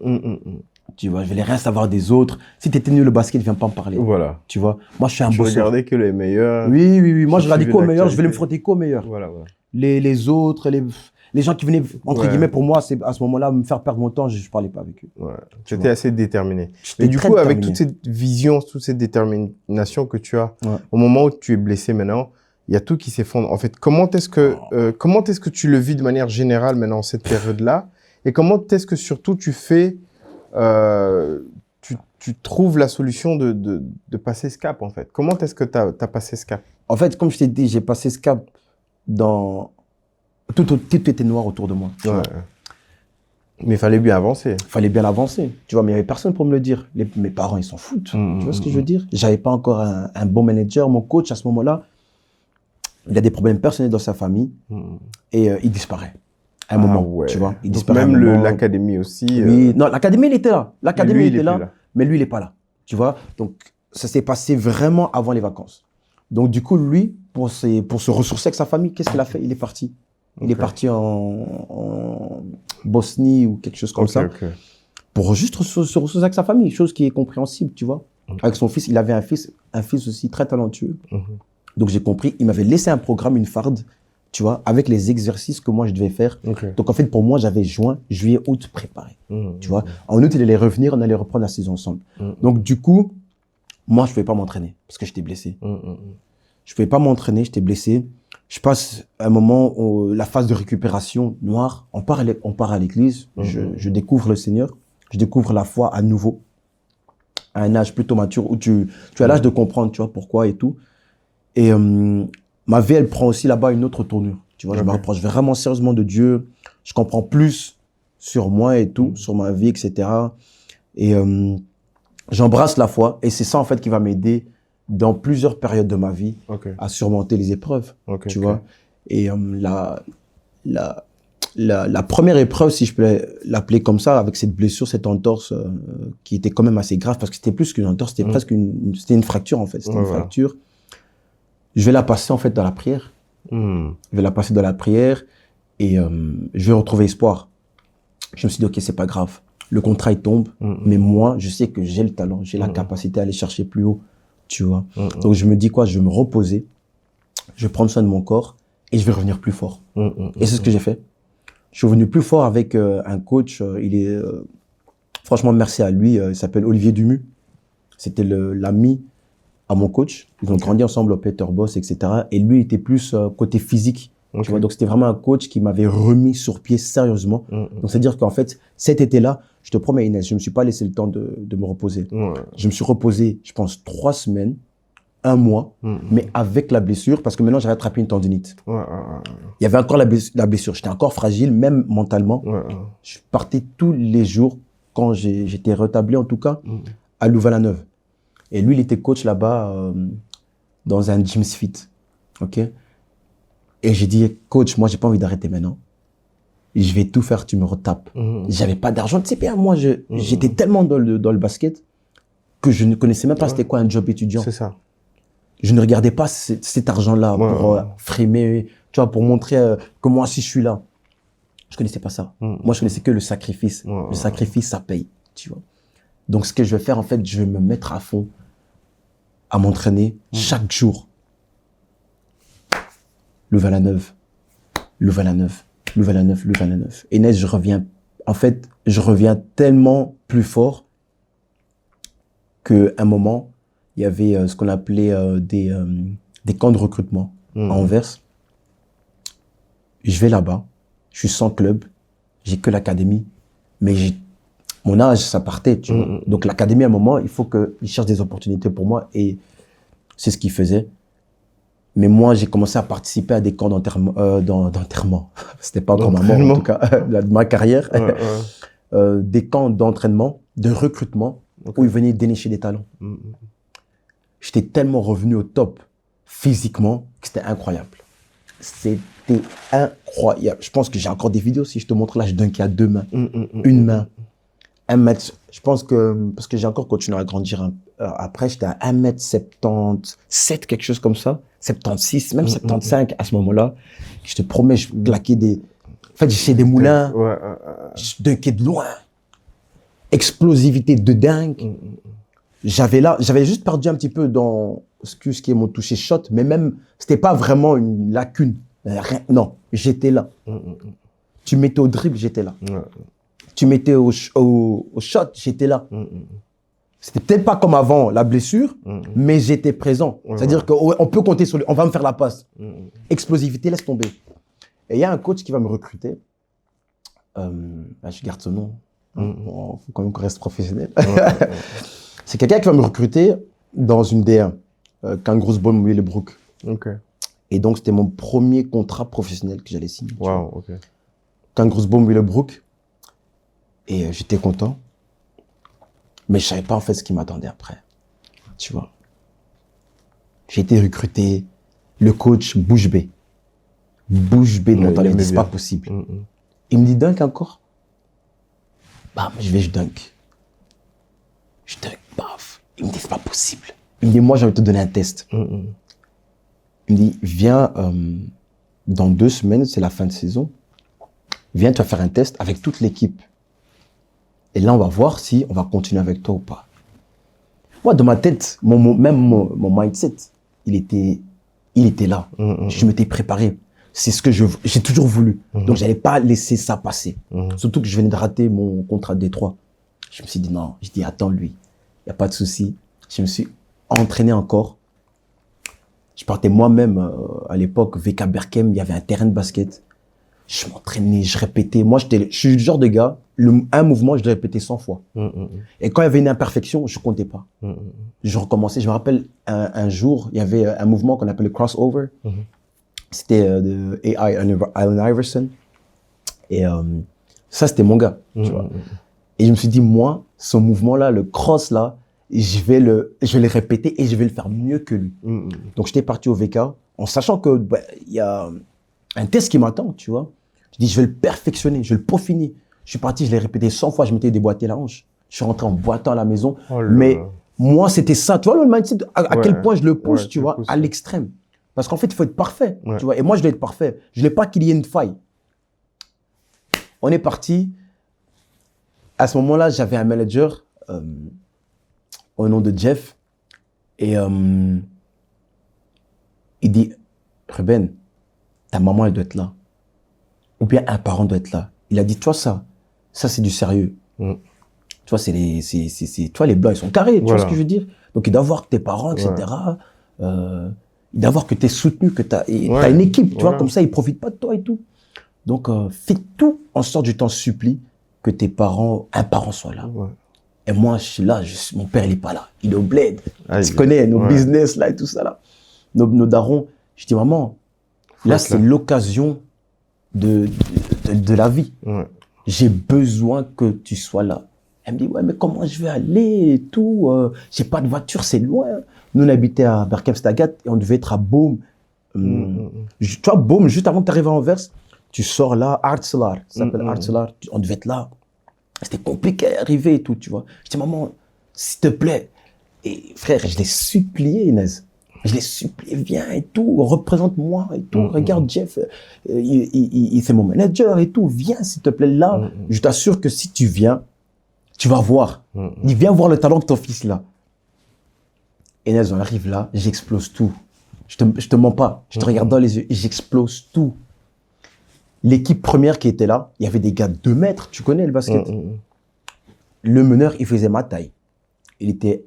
Tu vois, je voulais rien savoir des autres. Si t'étais nul au basket, viens pas me parler. Voilà. Tu vois, moi, je suis un bosseur. Je regardais que les meilleurs. Oui. Moi, je regardais qu'aux meilleurs, je voulais me frotter qu'aux meilleurs. Voilà. Les autres, les gens qui venaient, entre guillemets, pour moi, c'est à ce moment-là, me faire perdre mon temps, je parlais pas avec eux. Ouais. J'étais assez déterminé. Et du coup, avec toute cette vision, toute cette détermination que tu as, au moment où tu es blessé maintenant, il y a tout qui s'effondre. En fait, comment est-ce que tu le vis de manière générale maintenant, cette période-là? Et comment est-ce que surtout tu fais, tu trouves la solution de passer ce cap, en fait? Comment est-ce que tu as passé ce cap? En fait, comme je t'ai dit, j'ai passé ce cap dans... Tout était noir autour de moi. Ouais. Mais il fallait bien avancer. Il fallait bien avancer. Tu vois, mais il n'y avait personne pour me le dire. Mes parents, ils s'en foutent. Tu vois ce que je veux dire? J'avais pas encore un bon manager. Mon coach, à ce moment-là, il a des problèmes personnels dans sa famille et il disparaît. À un moment, tu vois. Il disparaît. Même l'académie aussi. Oui, non, l'académie, il était là. L'académie, il était là, mais lui, il n'est pas là. Tu vois? Donc, ça s'est passé vraiment avant les vacances. Donc, du coup, lui, pour se ressourcer avec sa famille, qu'est-ce qu'il a fait? Il est parti. Il est parti en Bosnie ou quelque chose comme ça. Pour juste se ressourcer avec sa famille, chose qui est compréhensible, tu vois. Avec son fils, il avait un fils aussi très talentueux. Donc j'ai compris, il m'avait laissé un programme, une farde, tu vois, avec les exercices que moi je devais faire. Donc en fait, pour moi, j'avais juin, juillet, août préparé. Tu vois. En août, il allait revenir, on allait reprendre la saison ensemble. Donc du coup, moi, je ne pouvais pas m'entraîner parce que j'étais blessé. Je ne pouvais pas m'entraîner, j'étais blessé. Je passe un moment où la phase de récupération noire, on part à l'église, je découvre le Seigneur, je découvre la foi à nouveau, à un âge plutôt mature où tu as l'âge de comprendre, tu vois, pourquoi et tout. Et ma vie, elle prend aussi là-bas une autre tournure. Tu vois, je me rapproche vraiment sérieusement de Dieu, je comprends plus sur moi et tout, sur ma vie, etc. Et j'embrasse la foi et c'est ça en fait qui va m'aider dans plusieurs périodes de ma vie à surmonter les épreuves, tu vois. Et la première épreuve, si je peux l'appeler comme ça, avec cette blessure, cette entorse qui était quand même assez grave, parce que c'était plus qu'une entorse, c'était presque une fracture en fait, c'était une fracture. Je vais la passer en fait dans la prière. Je vais la passer dans la prière et je vais retrouver espoir. Je me suis dit, ok, c'est pas grave. Le contrat, il tombe, mais moi, je sais que j'ai le talent, j'ai la capacité à aller chercher plus haut. Tu vois. Donc, je me dis quoi? Je vais me reposer, je vais prendre soin de mon corps et je vais revenir plus fort. Et c'est ce que j'ai fait. Je suis revenu plus fort avec un coach. Franchement, merci à lui. Il s'appelle Olivier Dumu. C'était l'ami à mon coach. Ils ont grandi ensemble au Peter Boss, etc. Et lui, il était plus côté physique. Tu vois, donc, c'était vraiment un coach qui m'avait remis sur pied sérieusement. Donc, c'est-à-dire qu'en fait, cet été-là, je te promets, Inès, je me suis pas laissé le temps de me reposer. Je me suis reposé, je pense, 3 semaines, 1 mois, mais avec la blessure, parce que maintenant, j'avais attrapé une tendinite. Il y avait encore la blessure. J'étais encore fragile, même mentalement. Je partais tous les jours, quand j'étais rétabli, en tout cas, à Louvain-la-Neuve. Et lui, il était coach là-bas, dans un gym fit. OK? Et j'ai dit, coach, moi, j'ai pas envie d'arrêter maintenant. Je vais tout faire, tu me retapes. J'avais pas d'argent. Tu sais bien, moi, j'étais tellement dans le basket que je ne connaissais même pas c'était quoi un job étudiant. C'est ça. Je ne regardais pas cet argent-là pour frimer, tu vois, pour montrer que moi, si je suis là. Je connaissais pas ça. Moi, je connaissais que le sacrifice. Le sacrifice, ça paye, tu vois. Donc, ce que je vais faire, en fait, je vais me mettre à fond à m'entraîner chaque jour. Louvain-la-Neuve. Et Inès, je reviens tellement plus fort qu'à un moment, il y avait ce qu'on appelait des camps de recrutement à Anvers. Je vais là-bas, je suis sans club, j'ai que l'académie, mais mon âge, ça partait, tu vois. Donc l'académie, à un moment, il faut qu'ils cherchent des opportunités pour moi et c'est ce qu'ils faisaient. Mais moi, j'ai commencé à participer à des camps d'enterrement. C'était pas encore ma mort, en tout cas, de ma carrière. Des camps d'entraînement, de recrutement, où ils venaient dénicher des talents. J'étais tellement revenu au top physiquement que c'était incroyable. C'était incroyable. Je pense que j'ai encore des vidéos. Si je te montre là, je dunkais à 2 mains. Une main. 1 mètre. Je pense que, parce que j'ai encore continué à grandir après, j'étais à 1m77, quelque chose comme ça. 76, même 75 à ce moment-là. Je te promets, je claquais en fait, j'ai des moulins. Je dunkais de loin. Explosivité de dingue. J'avais juste perdu un petit peu dans ce qui est mon toucher shot, mais même, c'était pas vraiment une lacune. Rien, non, j'étais là. Tu mettais au dribble, j'étais là. Tu mettais au shot, j'étais là. C'était peut-être pas comme avant la blessure, mais j'étais présent. C'est-à-dire qu'on peut compter sur lui. On va me faire la passe. Explosivité, laisse tomber. Et il y a un coach qui va me recruter. Je garde son nom. Faut quand même qu'on reste professionnel. C'est quelqu'un qui va me recruter dans une D1, Kangaroosbond Willebroek. Et donc, c'était mon premier contrat professionnel que j'allais signer. Kangaroosbond Willebroek. Et j'étais content. Mais je savais pas en fait ce qui m'attendait après. Tu vois. J'ai été recruté. Le coach Bouche B. Bouche B de mon temps. Il me dit, c'est pas possible. Il me dit, dunk encore? Bah, je dunk. Je dunk, paf. Il me dit, c'est pas possible. Il me dit, moi, j'ai envie de te donner un test. Il me dit, viens, dans 2 semaines, c'est la fin de saison. Viens, tu vas faire un test avec toute l'équipe. Et là, on va voir si on va continuer avec toi ou pas. Moi, dans ma tête, mon mindset, il était là. Je m'étais préparé. C'est ce que j'ai toujours voulu. Donc, j'allais pas laisser ça passer. Surtout que je venais de rater mon contrat de Détroit. Je me suis dit non. Je dis attends lui, y a pas de souci. Je me suis entraîné encore. Je partais moi-même à l'époque VK Berkem. Il y avait un terrain de basket. Je m'entraînais, je répétais. Moi, je suis le genre de gars. Un mouvement, je le répétais 100 fois. Et quand il y avait une imperfection, je comptais pas. Je recommençais. Je me rappelle un jour, il y avait un mouvement qu'on appelait le crossover. C'était de AI Allen Iverson. Et ça, c'était mon gars. Tu vois. Et je me suis dit, moi, ce mouvement-là, le cross là, je vais le répéter et je vais le faire mieux que lui. Donc, j'étais parti au VK en sachant que il y a un test qui m'attend, tu vois. Je dis, je vais le perfectionner, je vais le peaufiner. Je suis parti, je l'ai répété 100 fois, je m'étais déboîté la hanche. Je suis rentré en boitant à la maison. Mais moi, c'était ça. Tu vois, le mindset, à quel point je le pousse, tu vois, à l'extrême. Parce qu'en fait, il faut être parfait, tu vois. Et moi, je dois être parfait. Je ne voulais pas qu'il y ait une faille. On est parti. À ce moment-là, j'avais un manager au nom de Jeff. Et il dit, Ruben, ta maman, elle doit être là. ou bien un parent doit être là. Il a dit, tu vois ça c'est du sérieux. Tu vois, tu vois, les blancs, ils sont carrés, tu vois ce que je veux dire? Donc, il doit voir que tes parents, etc., il doit voir que tu es soutenu, que tu as une équipe, tu vois, comme ça, ils profitent pas de toi et tout. Donc, fais tout en sorte, je t'en supplie, que un parent soit là. Et moi, je suis là, mon père, il est pas là. Il est au bled. Tu connais nos business, là, et tout ça, là. Nos darons. Je dis, maman, là, c'est l'occasion de la vie. J'ai besoin que tu sois là. Elle me dit, ouais, mais comment je vais aller et tout, j'ai pas de voiture, c'est loin. Nous, on habitait à Berkhamstagat et on devait être à Boom. Tu vois, Boom, juste avant d'arriver à Anvers, tu sors là, Artselaar, ça s'appelle Artselaar, on devait être là. C'était compliqué à arriver et tout, tu vois. Je dis, maman, s'il te plaît. Et frère, je l'ai supplié, Inès. Je l'ai supplié, viens et tout, représente-moi et tout. Regarde, Jeff, il c'est mon manager et tout. Viens, s'il te plaît, là. Je t'assure que si tu viens, tu vas voir. Il vient voir le talent de ton fils, là. Inès, on arrive là, j'explose tout. Je te mens pas. Je te regarde dans les yeux et j'explose tout. L'équipe première qui était là, il y avait des gars de 2 mètres. Tu connais le basket. Le meneur, il faisait ma taille. Il était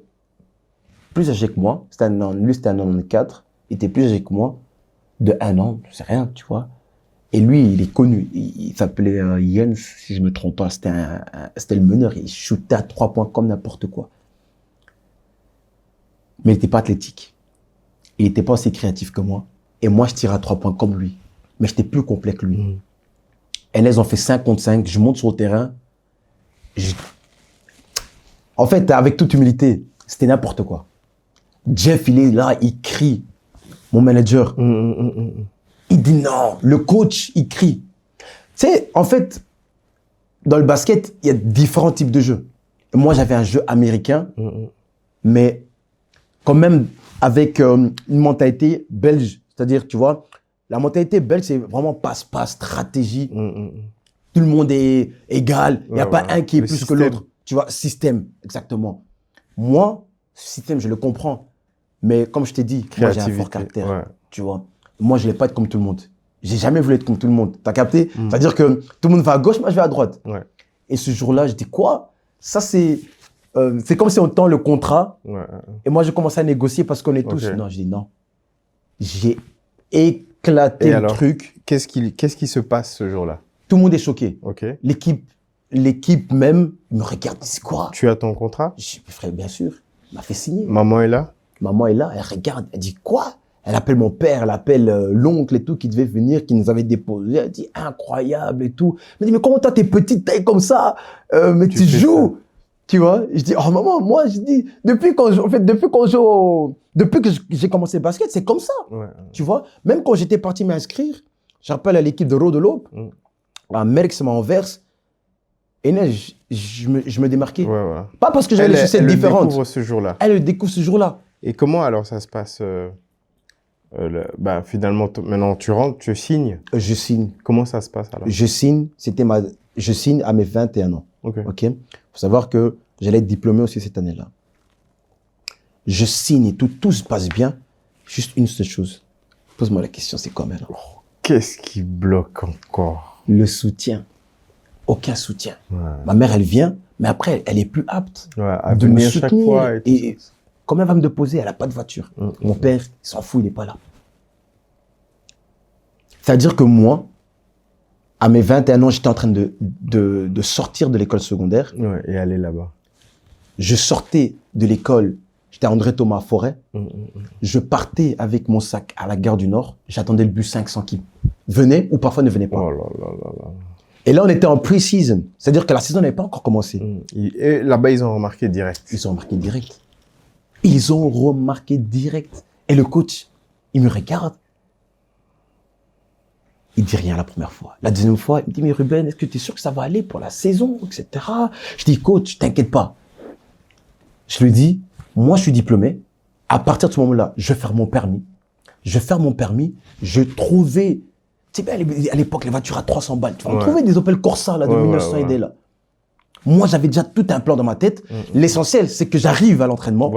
plus âgé que moi. Lui, c'était un 94. Il était plus âgé que moi. De 1 an, c'est rien, tu vois. Et lui, il est connu. Il s'appelait Jens, si je me trompe pas. C'était le meneur. Il shootait à 3 points comme n'importe quoi. Mais il n'était pas athlétique. Il n'était pas aussi créatif que moi. Et moi, je tirais à 3 points comme lui. Mais j'étais plus complet que lui. Et là, ils ont fait 5 contre 5. Je monte sur le terrain. En fait, avec toute humilité, c'était n'importe quoi. Jeff, il est là, il crie. Mon manager. Il dit non. Le coach, il crie. Tu sais, en fait, dans le basket, il y a différents types de jeux. Moi, j'avais un jeu américain, mais quand même avec une mentalité belge. C'est-à-dire, tu vois, la mentalité belge, c'est vraiment passe-passe, stratégie. Tout le monde est égal. Il n'y a pas un qui est plus que l'autre. Tu vois, système, exactement. Moi, ce système, je le comprends. Mais comme je t'ai dit, moi, j'ai un fort caractère. Tu vois, moi, je ne vais pas être comme tout le monde. J'ai jamais voulu être comme tout le monde. T'as capté? C'est-à-dire que tout le monde va à gauche, moi, je vais à droite. Et ce jour-là, je dis quoi? Ça, c'est comme si on tend le contrat. Et moi, je commence à négocier parce qu'on est tous. Non, je dis non. J'ai éclaté le truc. Qu'est-ce qui se passe ce jour-là? Tout le monde est choqué. L'équipe même me regarde, c'est quoi? Tu as ton contrat? Je dis, frère, bien sûr. Il m'a fait signer. Maman est là? Maman est là, elle regarde, elle dit quoi? Elle appelle mon père, elle appelle l'oncle et tout qui devait venir, qui nous avait déposé. Elle dit incroyable et tout. Elle me dit, mais comment toi t'es petite taille comme ça? Mais tu joues? Tu vois? Je dis, oh maman, moi je dis, depuis que j'ai commencé le basket, c'est comme ça. Tu vois? Même quand j'étais parti m'inscrire, j'appelle à l'équipe de Rode Loop, à Merckx, à Anvers. Et là, je me démarquais. Pas parce que j'avais les chaussettes différentes. Elle le découvre ce jour-là. Elle le découvre ce jour-là. Et comment alors ça se passe finalement, maintenant tu rentres, tu signes. Je signe. Comment ça se passe alors? Je signe à mes 21 ans. Ok. Faut savoir que j'allais être diplômé aussi cette année-là. Je signe et tout se passe bien. Juste une seule chose. Pose-moi la question, c'est quoi maintenant? Qu'est-ce qui bloque encore? Le soutien. Aucun soutien. Ma mère, elle vient, mais après, elle est plus apte à de venir me soutenir. chaque fois. Et comment elle va me déposer? Elle n'a pas de voiture. Mon père, il s'en fout, il n'est pas là. C'est-à-dire que moi, à mes 21 ans, j'étais en train de sortir de l'école secondaire. Et aller là-bas. Je sortais de l'école, j'étais à André Thomas Forêt. Je partais avec mon sac à la gare du Nord. J'attendais le bus 500 qui venait ou parfois ne venait pas. Et là, on était en pre-season. C'est-à-dire que la saison n'avait pas encore commencé. Et là-bas, ils ont remarqué direct. Ils ont remarqué direct. Ils ont remarqué direct. Et le coach, il me regarde. Il dit rien la première fois. La deuxième fois, il me dit, mais Ruben, est-ce que tu es sûr que ça va aller pour la saison, etc. Je dis, coach, t'inquiète pas. Je lui dis, moi, je suis diplômé. À partir de ce moment-là, je vais faire mon permis. Je trouvais, tu sais bien, à l'époque, les voitures à 300 balles. Tu vois, on trouvait des Opel Corsa, là, de 1900 et des là. Moi, j'avais déjà tout un plan dans ma tête. L'essentiel, c'est que j'arrive à l'entraînement.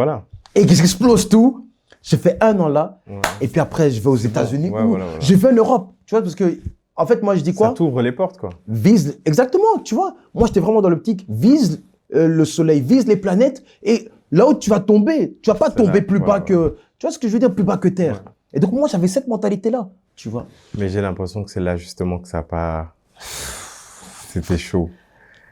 Et que j'explose tout. Je fais 1 an là. Et puis après, je vais aux États-Unis. Je vais en Europe. Tu vois, parce que En fait, moi, je dis quoi? Ça t'ouvre les portes, quoi. Vise, exactement, tu vois. Moi, j'étais vraiment dans l'optique, vise le soleil, vise les planètes, et là où tu vas tomber, tu vas pas tomber plus bas que... Tu vois ce que je veux dire? Plus bas que terre. Ouais. Et donc, moi, j'avais cette mentalité-là, tu vois. Mais j'ai l'impression que c'est là, justement, que ça n'a pas... C'était chaud.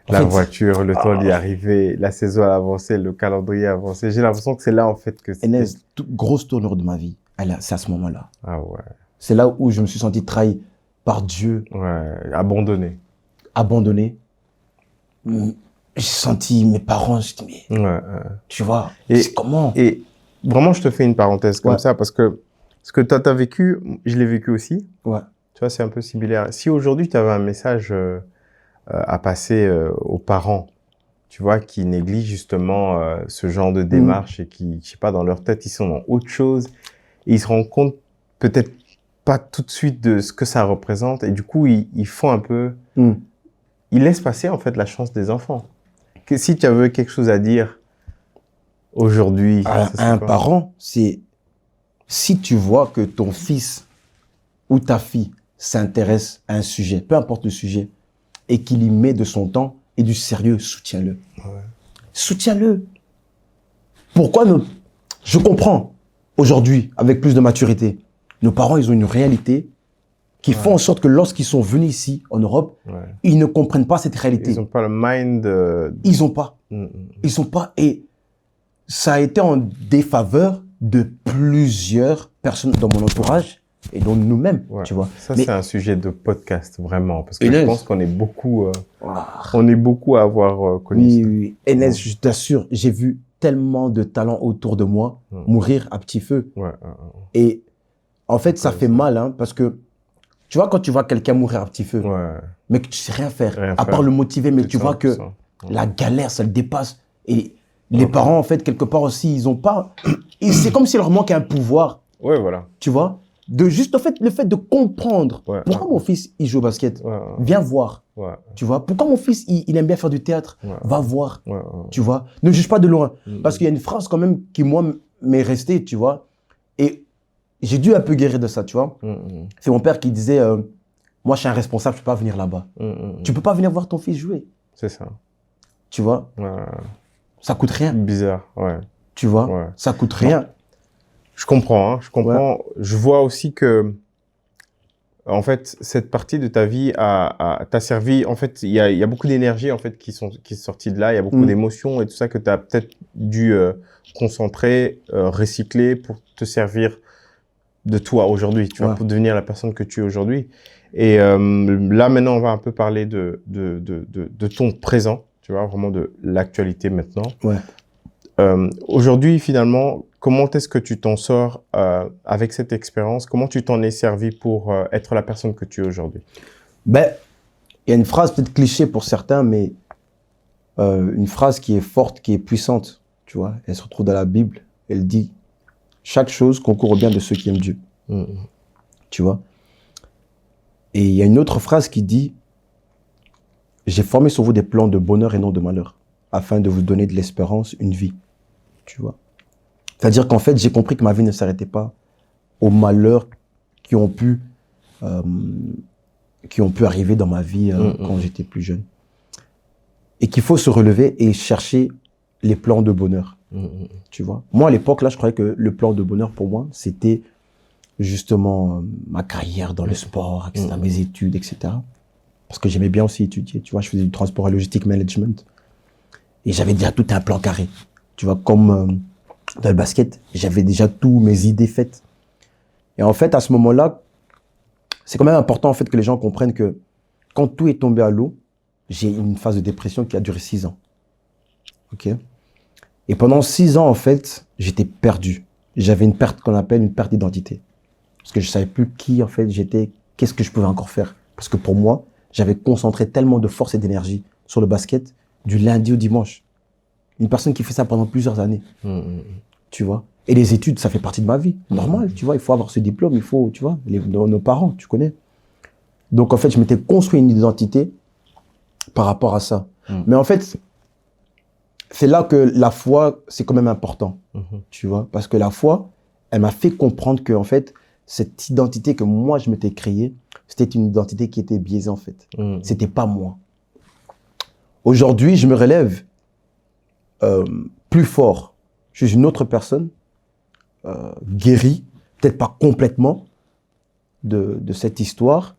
La voiture, le temps d'y arriver, la saison a avancé, le calendrier a avancé. J'ai l'impression que c'est là, en fait, que c'est... Enes, grosse tournure de ma vie, c'est à ce moment-là. Ah ouais. C'est là où je me suis senti trahi par Dieu. Ouais, abandonné. Abandonné. J'ai senti mes parents, je dis, mais tu vois, comment? Et vraiment, je te fais une parenthèse comme ça, parce que ce que toi, t'as vécu, je l'ai vécu aussi. Ouais. Tu vois, c'est un peu similaire. Si aujourd'hui, tu avais un message à passer aux parents, tu vois, qui négligent justement ce genre de démarche et qui, je sais pas, dans leur tête, ils sont dans autre chose et ils se rendent compte peut-être pas tout de suite de ce que ça représente et du coup, ils font un peu... Ils laissent passer, en fait, la chance des enfants. Que, si tu avais quelque chose à dire aujourd'hui... À un parent, c'est... Si tu vois que ton fils ou ta fille s'intéresse à un sujet, peu importe le sujet, et qu'il y met de son temps et du sérieux, soutiens-le. Ouais. Soutiens-le. Pourquoi Je comprends, aujourd'hui, avec plus de maturité, nos parents, ils ont une réalité qui font en sorte que lorsqu'ils sont venus ici, en Europe, ils ne comprennent pas cette réalité. Ils n'ont pas le mind... Ils n'ont pas. Ils sont pas... Et ça a été en défaveur de plusieurs personnes dans mon entourage et dont nous-mêmes, tu vois. Ça, c'est un sujet de podcast, vraiment. Parce que je pense qu'on est beaucoup... on est beaucoup à avoir connu ça. Oui. Enes, je t'assure, j'ai vu tellement de talents autour de moi mourir à petit feu. Et en fait, ça fait mal, hein, parce que tu vois, quand tu vois quelqu'un mourir à petit feu, mais que tu sais rien faire, à part le motiver, mais tu vois que la galère, ça le dépasse. Et les parents, en fait, quelque part aussi, ils ont pas... Et c'est comme s'il leur manquait un pouvoir. Ouais, voilà. Tu vois? De juste, en fait, le fait de comprendre. Pourquoi mon fils, il joue au basket? Viens voir. Tu vois? Pourquoi mon fils, il aime bien faire du théâtre? Va voir. Tu vois? Ne juge pas de loin. Parce qu'il y a une phrase quand même qui, moi, m'est restée, tu vois? Et j'ai dû un peu guérir de ça, tu vois? C'est mon père qui disait, moi, je suis un responsable, je peux pas venir là-bas. Tu peux pas venir voir ton fils jouer. C'est ça. Tu vois? Ça coûte rien. Bizarre, Tu vois? Ça coûte rien. Je comprends, hein, je comprends. Je vois aussi que, en fait, cette partie de ta vie t'a servi. En fait, il y a beaucoup d'énergie, en fait, qui est sortie de là. Il y a beaucoup d'émotions et tout ça que tu as peut-être dû concentrer, recycler pour te servir de toi aujourd'hui, tu vois, pour devenir la personne que tu es aujourd'hui. Et là, maintenant, on va un peu parler de ton présent, tu vois, vraiment de l'actualité maintenant. Aujourd'hui, finalement, comment est-ce que tu t'en sors avec cette expérience? Comment tu t'en es servi pour être la personne que tu es aujourd'hui? Ben, il y a une phrase peut-être cliché pour certains, mais une phrase qui est forte, qui est puissante, tu vois. Elle se retrouve dans la Bible. Elle dit « Chaque chose concourt au bien de ceux qui aiment Dieu. » Tu vois. Et il y a une autre phrase qui dit « J'ai formé sur vous des plans de bonheur et non de malheur, afin de vous donner de l'espérance, une vie. » Tu vois. C'est-à-dire qu'en fait, j'ai compris que ma vie ne s'arrêtait pas aux malheurs qui ont pu arriver dans ma vie quand j'étais plus jeune. Et qu'il faut se relever et chercher les plans de bonheur. Tu vois. Moi, à l'époque, là, je croyais que le plan de bonheur pour moi, c'était justement ma carrière dans le sport, etc., mes études, etc. Parce que j'aimais bien aussi étudier. Tu vois, je faisais du transport et logistique management. Et j'avais déjà tout un plan carré. Tu vois, comme dans le basket, j'avais déjà tous mes idées faites. Et en fait, à ce moment-là, c'est quand même important en fait que les gens comprennent que quand tout est tombé à l'eau, j'ai eu une phase de dépression qui a duré 6 ans. Ok. Et pendant 6 ans, en fait, j'étais perdu. J'avais une perte qu'on appelle une perte d'identité. Parce que je savais plus qui, en fait, j'étais, qu'est-ce que je pouvais encore faire. Parce que pour moi, j'avais concentré tellement de force et d'énergie sur le basket du lundi au dimanche. Une personne qui fait ça pendant plusieurs années. Tu vois. Et les études, ça fait partie de ma vie. Normal, tu vois. Il faut avoir ce diplôme, il faut, tu vois, nos parents, tu connais. Donc, en fait, je m'étais construit une identité par rapport à ça. Mais en fait, c'est là que la foi, c'est quand même important. Tu vois. Parce que la foi, elle m'a fait comprendre que, en fait, cette identité que moi, je m'étais créée, c'était une identité qui était biaisée en fait. C'était pas moi. Aujourd'hui, je me relève plus fort. Je suis une autre personne, guérie, peut-être pas complètement de cette histoire.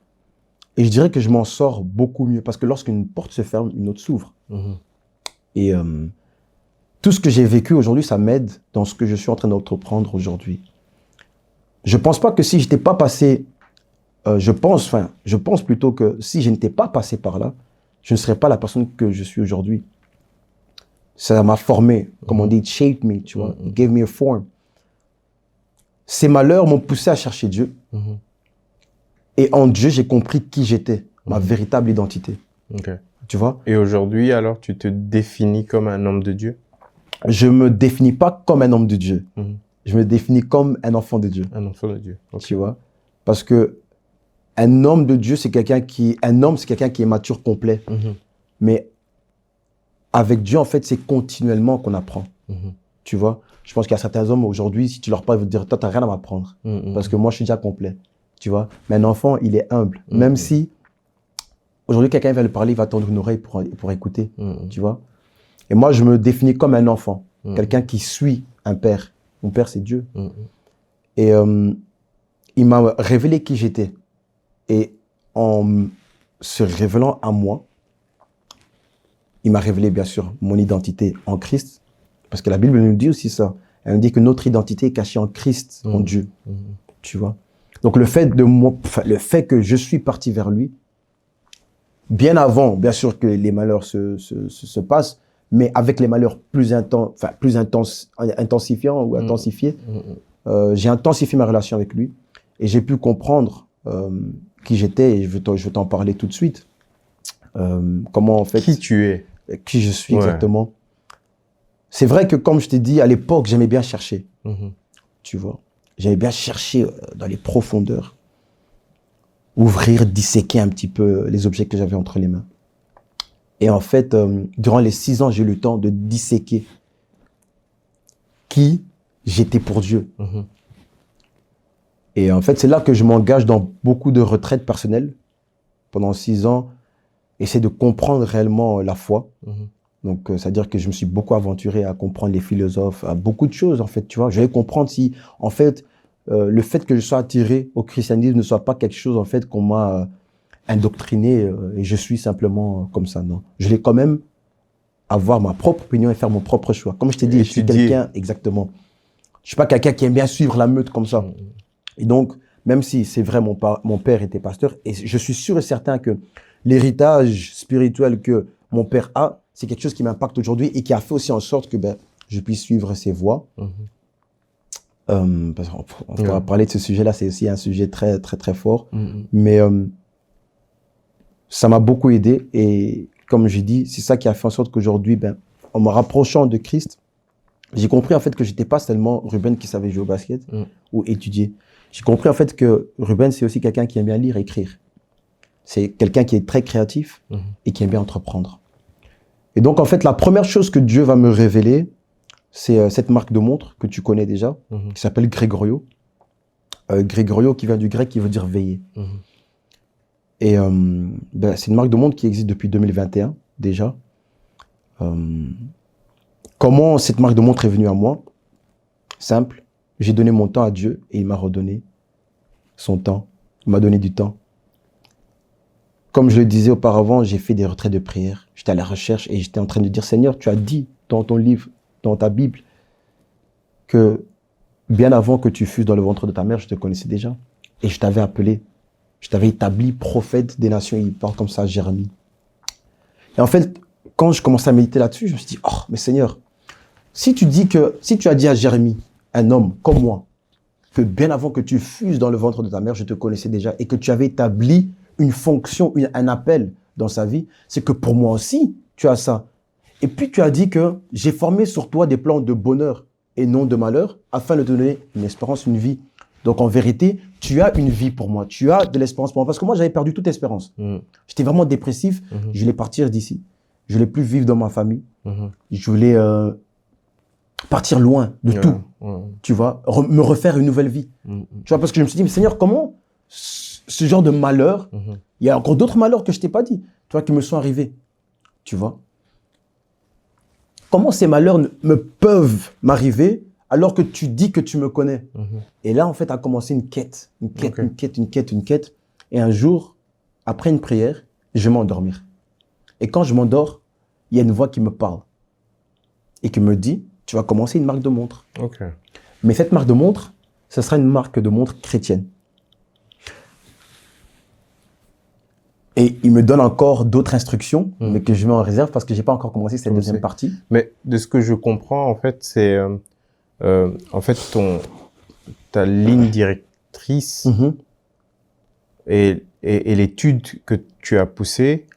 Et je dirais que je m'en sors beaucoup mieux parce que lorsqu'une porte se ferme, une autre s'ouvre. Et tout ce que j'ai vécu aujourd'hui, ça m'aide dans ce que je suis en train d'entreprendre aujourd'hui. Je pense pas que si je n'étais pas passé, je pense plutôt que si je n'étais pas passé par là, je ne serais pas la personne que je suis aujourd'hui. Ça m'a formé, comme on dit, it shaped me, tu vois, it gave me a form. Ces malheurs m'ont poussé à chercher Dieu. Et en Dieu, j'ai compris qui j'étais, ma véritable identité. Tu vois? Et aujourd'hui, alors, tu te définis comme un homme de Dieu? Je me définis pas comme un homme de Dieu. Je me définis comme un enfant de Dieu. Un enfant de Dieu. Tu vois? Parce que un homme de Dieu, c'est quelqu'un qui est mature, complet. Mais avec Dieu, en fait, c'est continuellement qu'on apprend. Tu vois? Je pense qu'il y a certains hommes aujourd'hui, si tu leur parles, ils vont te dire, toi, t'as rien à m'apprendre. Parce que moi, je suis déjà complet. Tu vois? Mais un enfant, il est humble. Même si, aujourd'hui, quelqu'un va lui parler, il va tendre une oreille pour écouter. Tu vois? Et moi, je me définis comme un enfant. Quelqu'un qui suit un père. Mon père, c'est Dieu. Et il m'a révélé qui j'étais. Et en se révélant à moi, il m'a révélé, bien sûr, mon identité en Christ. Parce que la Bible nous dit aussi ça. Elle nous dit que notre identité est cachée en Christ, en Dieu. Tu vois? Donc, le fait que je suis parti vers lui, bien avant, bien sûr, que les malheurs se passent, mais avec les malheurs plus intensifiants ou intensifiés, j'ai intensifié ma relation avec lui et j'ai pu comprendre qui j'étais et je vais t'en parler tout de suite. Comment en fait... Qui tu es. Qui je suis exactement. C'est vrai que comme je t'ai dit, à l'époque, j'aimais bien chercher. Tu vois, j'aimais bien chercher dans les profondeurs, ouvrir, disséquer un petit peu les objets que j'avais entre les mains. Et en fait, durant les 6 ans, j'ai eu le temps de disséquer qui j'étais pour Dieu. Et en fait, c'est là que je m'engage dans beaucoup de retraites personnelles pendant 6 ans, essayer de comprendre réellement la foi. Donc, c'est-à-dire que je me suis beaucoup aventuré à comprendre les philosophes, à beaucoup de choses, en fait, tu vois. Je vais comprendre si, en fait, le fait que je sois attiré au christianisme ne soit pas quelque chose, en fait, qu'on m'a indoctriné et je suis simplement comme ça, non. Je vais quand même avoir ma propre opinion et faire mon propre choix. Comme je t'ai dit, je suis quelqu'un, exactement. Je suis pas quelqu'un qui aime bien suivre la meute comme ça. Et donc, même si c'est vrai, mon père était pasteur, et je suis sûr et certain que l'héritage spirituel que mon père a, c'est quelque chose qui m'impacte aujourd'hui et qui a fait aussi en sorte que je puisse suivre ses voies. Parce qu'on pourra parler de ce sujet-là, c'est aussi un sujet très, très, très fort. Mais ça m'a beaucoup aidé et comme j'ai dit, c'est ça qui a fait en sorte qu'aujourd'hui, en me rapprochant de Christ, j'ai compris en fait que j'étais pas seulement Ruben qui savait jouer au basket ou étudier. J'ai compris en fait que Ruben, c'est aussi quelqu'un qui aime bien lire et écrire. C'est quelqu'un qui est très créatif et qui aime bien entreprendre. Et donc, en fait, la première chose que Dieu va me révéler, c'est cette marque de montre que tu connais déjà, qui s'appelle Gregorio. Gregorio qui vient du grec, qui veut dire veiller. Et c'est une marque de montre qui existe depuis 2021, déjà. Comment cette marque de montre est venue à moi? Simple. J'ai donné mon temps à Dieu et il m'a redonné son temps. Il m'a donné du temps. Comme je le disais auparavant, j'ai fait des retraites de prière. J'étais à la recherche et j'étais en train de dire, Seigneur, tu as dit dans ton livre, dans ta Bible, que bien avant que tu fusses dans le ventre de ta mère, je te connaissais déjà. Et je t'avais appelé, je t'avais établi prophète des nations. Il parle comme ça à Jérémie. Et en fait, quand je commençais à méditer là-dessus, je me suis dit, oh, mais Seigneur, si tu as dit à Jérémie, un homme comme moi, que bien avant que tu fusses dans le ventre de ta mère, je te connaissais déjà et que tu avais établi une fonction, un appel dans sa vie, c'est que pour moi aussi, tu as ça. Et puis tu as dit que j'ai formé sur toi des plans de bonheur et non de malheur, afin de te donner une espérance, une vie. Donc en vérité, tu as une vie pour moi, tu as de l'espérance pour moi. Parce que moi, j'avais perdu toute espérance. J'étais vraiment dépressif, je voulais partir d'ici. Je voulais plus vivre dans ma famille. Je voulais partir loin de tout, tu vois, me refaire une nouvelle vie. Tu vois, parce que je me suis dit, mais Seigneur, comment ce genre de malheur, il y a encore d'autres malheurs que je t'ai pas dit, tu vois, qui me sont arrivés. Tu vois? Comment ces malheurs me peuvent m'arriver alors que tu dis que tu me connais? Et là, en fait, a commencé une quête. Et un jour, après une prière, je vais m'endormir. Et quand je m'endors, il y a une voix qui me parle et qui me dit, tu vas commencer une marque de montre. Mais cette marque de montre, ce sera une marque de montre chrétienne. Et il me donne encore d'autres instructions, mais que je mets en réserve parce que j'ai pas encore commencé cette deuxième partie. Mais de ce que je comprends, en fait, c'est en fait ta ligne directrice et l'étude que tu as poussée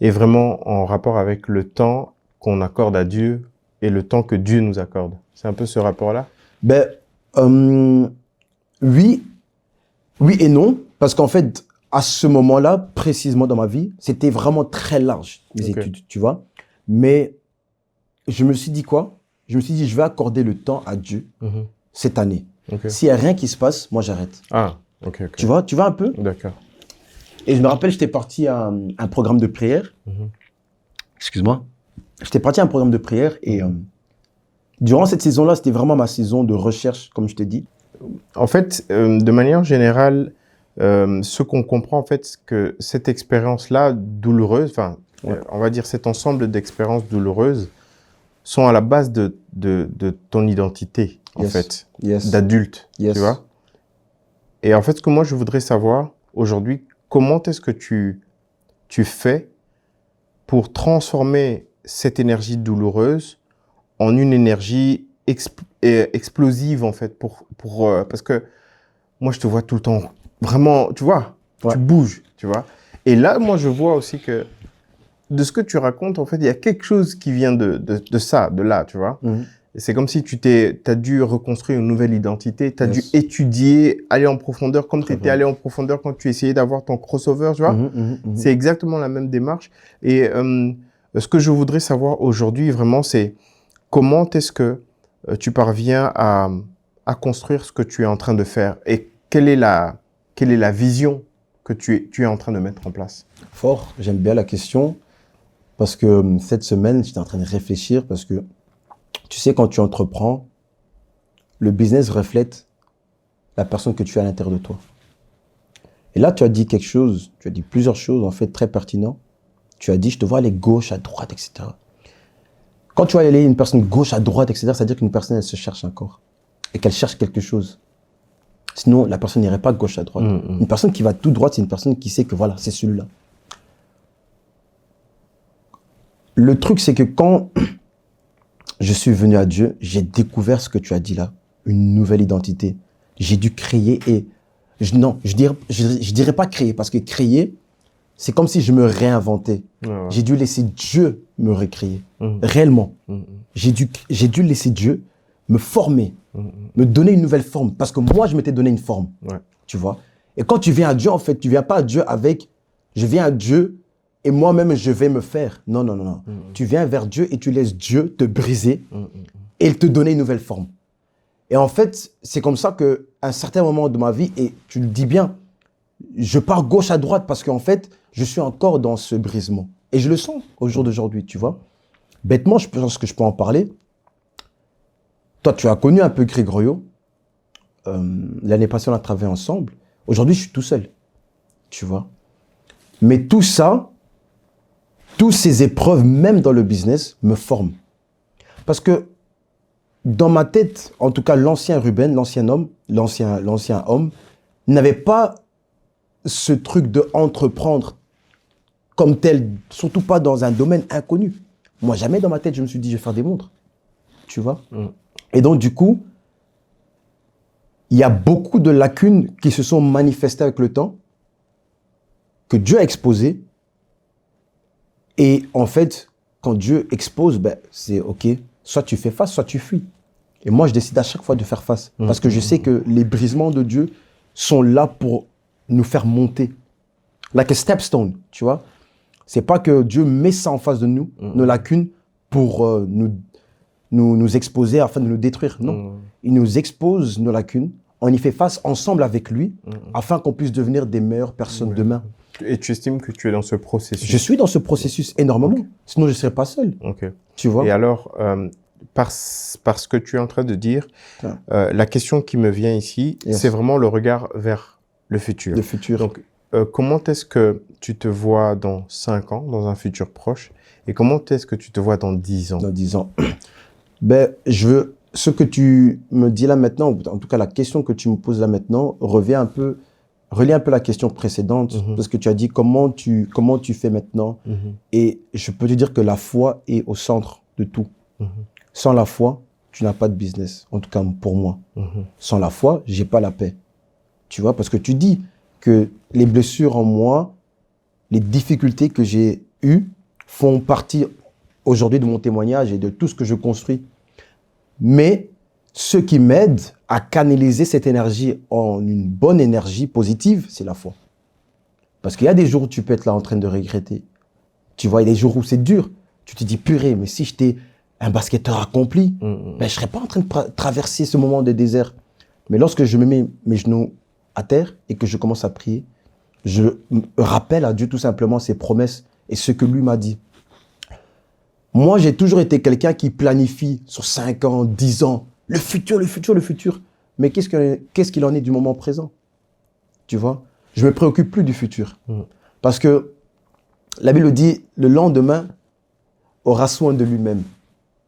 est vraiment en rapport avec le temps qu'on accorde à Dieu et le temps que Dieu nous accorde. C'est un peu ce rapport-là? Ben, oui et non, parce qu'en fait, à ce moment-là, précisément dans ma vie, c'était vraiment très large, mes études, tu vois. Mais je me suis dit quoi? Je me suis dit, je vais accorder le temps à Dieu cette année. S'il n'y a rien qui se passe, moi, j'arrête. Ah, Tu vois un peu? D'accord. Et je me rappelle, j'étais parti à un programme de prière. Excuse-moi. J'étais parti à un programme de prière et durant cette saison-là, c'était vraiment ma saison de recherche, comme je t'ai dit. En fait, de manière générale, ce qu'on comprend, en fait, c'est que cette expérience-là douloureuse, enfin, on va dire cet ensemble d'expériences douloureuses sont à la base de ton identité, en fait, d'adulte, tu vois. Et en fait, ce que moi, je voudrais savoir aujourd'hui, comment est-ce que tu fais pour transformer cette énergie douloureuse en une énergie explosive, en fait, parce que moi, je te vois tout le temps, vraiment, tu vois, tu bouges, tu vois. Et là, moi, je vois aussi que de ce que tu racontes, en fait, il y a quelque chose qui vient de ça, de là, tu vois. C'est comme si t'as dû reconstruire une nouvelle identité, t'as dû étudier, aller en profondeur, comme tu étais allé en profondeur quand tu essayais d'avoir ton crossover, tu vois. C'est exactement la même démarche. Et ce que je voudrais savoir aujourd'hui, vraiment, c'est comment est-ce que tu parviens à construire ce que tu es en train de faire et quelle est la vision que tu es en train de mettre en place? Fort, j'aime bien la question parce que cette semaine, j'étais en train de réfléchir parce que tu sais, quand tu entreprends, le business reflète la personne que tu as à l'intérieur de toi. Et là, tu as dit quelque chose, tu as dit plusieurs choses, en fait, très pertinentes. Tu as dit, je te vois aller gauche, à droite, etc. Quand tu vas aller une personne gauche, à droite, etc., ça veut dire qu'une personne, elle se cherche encore et qu'elle cherche quelque chose. Sinon, la personne n'irait pas gauche, à droite. Une personne qui va tout droit, c'est une personne qui sait que voilà, c'est celui-là. Le truc, c'est que quand je suis venu à Dieu, j'ai découvert ce que tu as dit là, une nouvelle identité. J'ai dû créer et... je dirais pas créer, parce que créer, c'est comme si je me réinventais. J'ai dû laisser Dieu me recréer, réellement. J'ai dû laisser Dieu me former, me donner une nouvelle forme, parce que moi, je m'étais donné une forme, tu vois. Et quand tu viens à Dieu, en fait, tu viens pas à Dieu avec... Je viens à Dieu et moi-même, je vais me faire. Non. Tu viens vers Dieu et tu laisses Dieu te briser et te donner une nouvelle forme. Et en fait, c'est comme ça qu'à un certain moment de ma vie, et tu le dis bien, je pars gauche à droite parce qu'en fait, je suis encore dans ce brisement. Et je le sens au jour d'aujourd'hui, tu vois. Bêtement, je pense que je peux en parler. Toi, tu as connu un peu Grégorio. L'année passée, on a travaillé ensemble. Aujourd'hui, je suis tout seul, tu vois. Mais tout ça, toutes ces épreuves, même dans le business, me forment. Parce que dans ma tête, en tout cas, l'ancien Ruben, l'ancien homme, n'avait pas ce truc de entreprendre comme tel, surtout pas dans un domaine inconnu. Moi, jamais dans ma tête, je me suis dit, je vais faire des montres. Tu vois? Et donc, du coup, il y a beaucoup de lacunes qui se sont manifestées avec le temps, que Dieu a exposées. Et en fait, quand Dieu expose, ben, c'est OK. Soit tu fais face, soit tu fuis. Et moi, je décide à chaque fois de faire face. Parce que je sais que les brisements de Dieu sont là pour nous faire monter. Like a stepstone, tu vois. C'est pas que Dieu met ça en face de nous, nos lacunes, pour nous exposer afin de nous détruire. Non. Il nous expose nos lacunes on y fait face ensemble avec lui, afin qu'on puisse devenir des meilleures personnes demain. Et tu estimes que tu es dans ce processus? Je suis dans ce processus énormément, sinon je ne serais pas seul. Tu vois? Et alors, parce que tu es en train de dire, la question qui me vient ici, c'est vraiment le regard vers le futur. Le futur. Donc, comment est-ce que tu te vois dans 5 ans, dans un futur proche, et comment est-ce que tu te vois dans 10 ans? Dans 10 ans. Ben, ce que tu me dis là maintenant, en tout cas la question que tu me poses là maintenant, relie un peu la question précédente, parce que tu as dit comment tu fais maintenant. Et je peux te dire que la foi est au centre de tout. Sans la foi, tu n'as pas de business, en tout cas pour moi. Sans la foi, j'ai pas la paix. Tu vois, parce que tu dis que les blessures en moi, les difficultés que j'ai eues font partie aujourd'hui de mon témoignage et de tout ce que je construis. Mais ce qui m'aide à canaliser cette énergie en une bonne énergie positive, c'est la foi. Parce qu'il y a des jours où tu peux être là en train de regretter. Tu vois, il y a des jours où c'est dur. Tu te dis, purée, mais si j'étais un basketteur accompli, ben, je ne serais pas en train de traverser ce moment de désert. Mais lorsque je me mets mes genoux à terre et que je commence à prier, je rappelle à Dieu tout simplement ses promesses et ce que lui m'a dit. Moi, j'ai toujours été quelqu'un qui planifie sur 5 ans, 10 ans, le futur, le futur, le futur. Mais qu'est-ce qu'il en est du moment présent? Tu vois? Je me préoccupe plus du futur. Parce que la Bible dit, le lendemain aura soin de lui-même.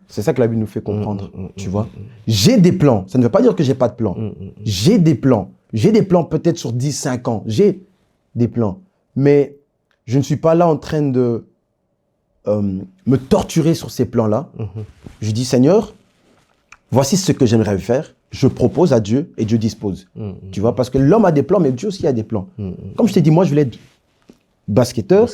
C'est ça que la Bible nous fait comprendre, tu vois? J'ai des plans. Ça ne veut pas dire que j'ai pas de plans. J'ai des plans. J'ai des plans peut-être sur 10, 5 ans. J'ai des plans. Mais je ne suis pas là en train de me torturer sur ces plans-là. Je dis, Seigneur, voici ce que j'aimerais faire. Je propose à Dieu et Dieu dispose. Tu vois, parce que l'homme a des plans, mais Dieu aussi a des plans. Comme je t'ai dit, moi, je voulais être basketteur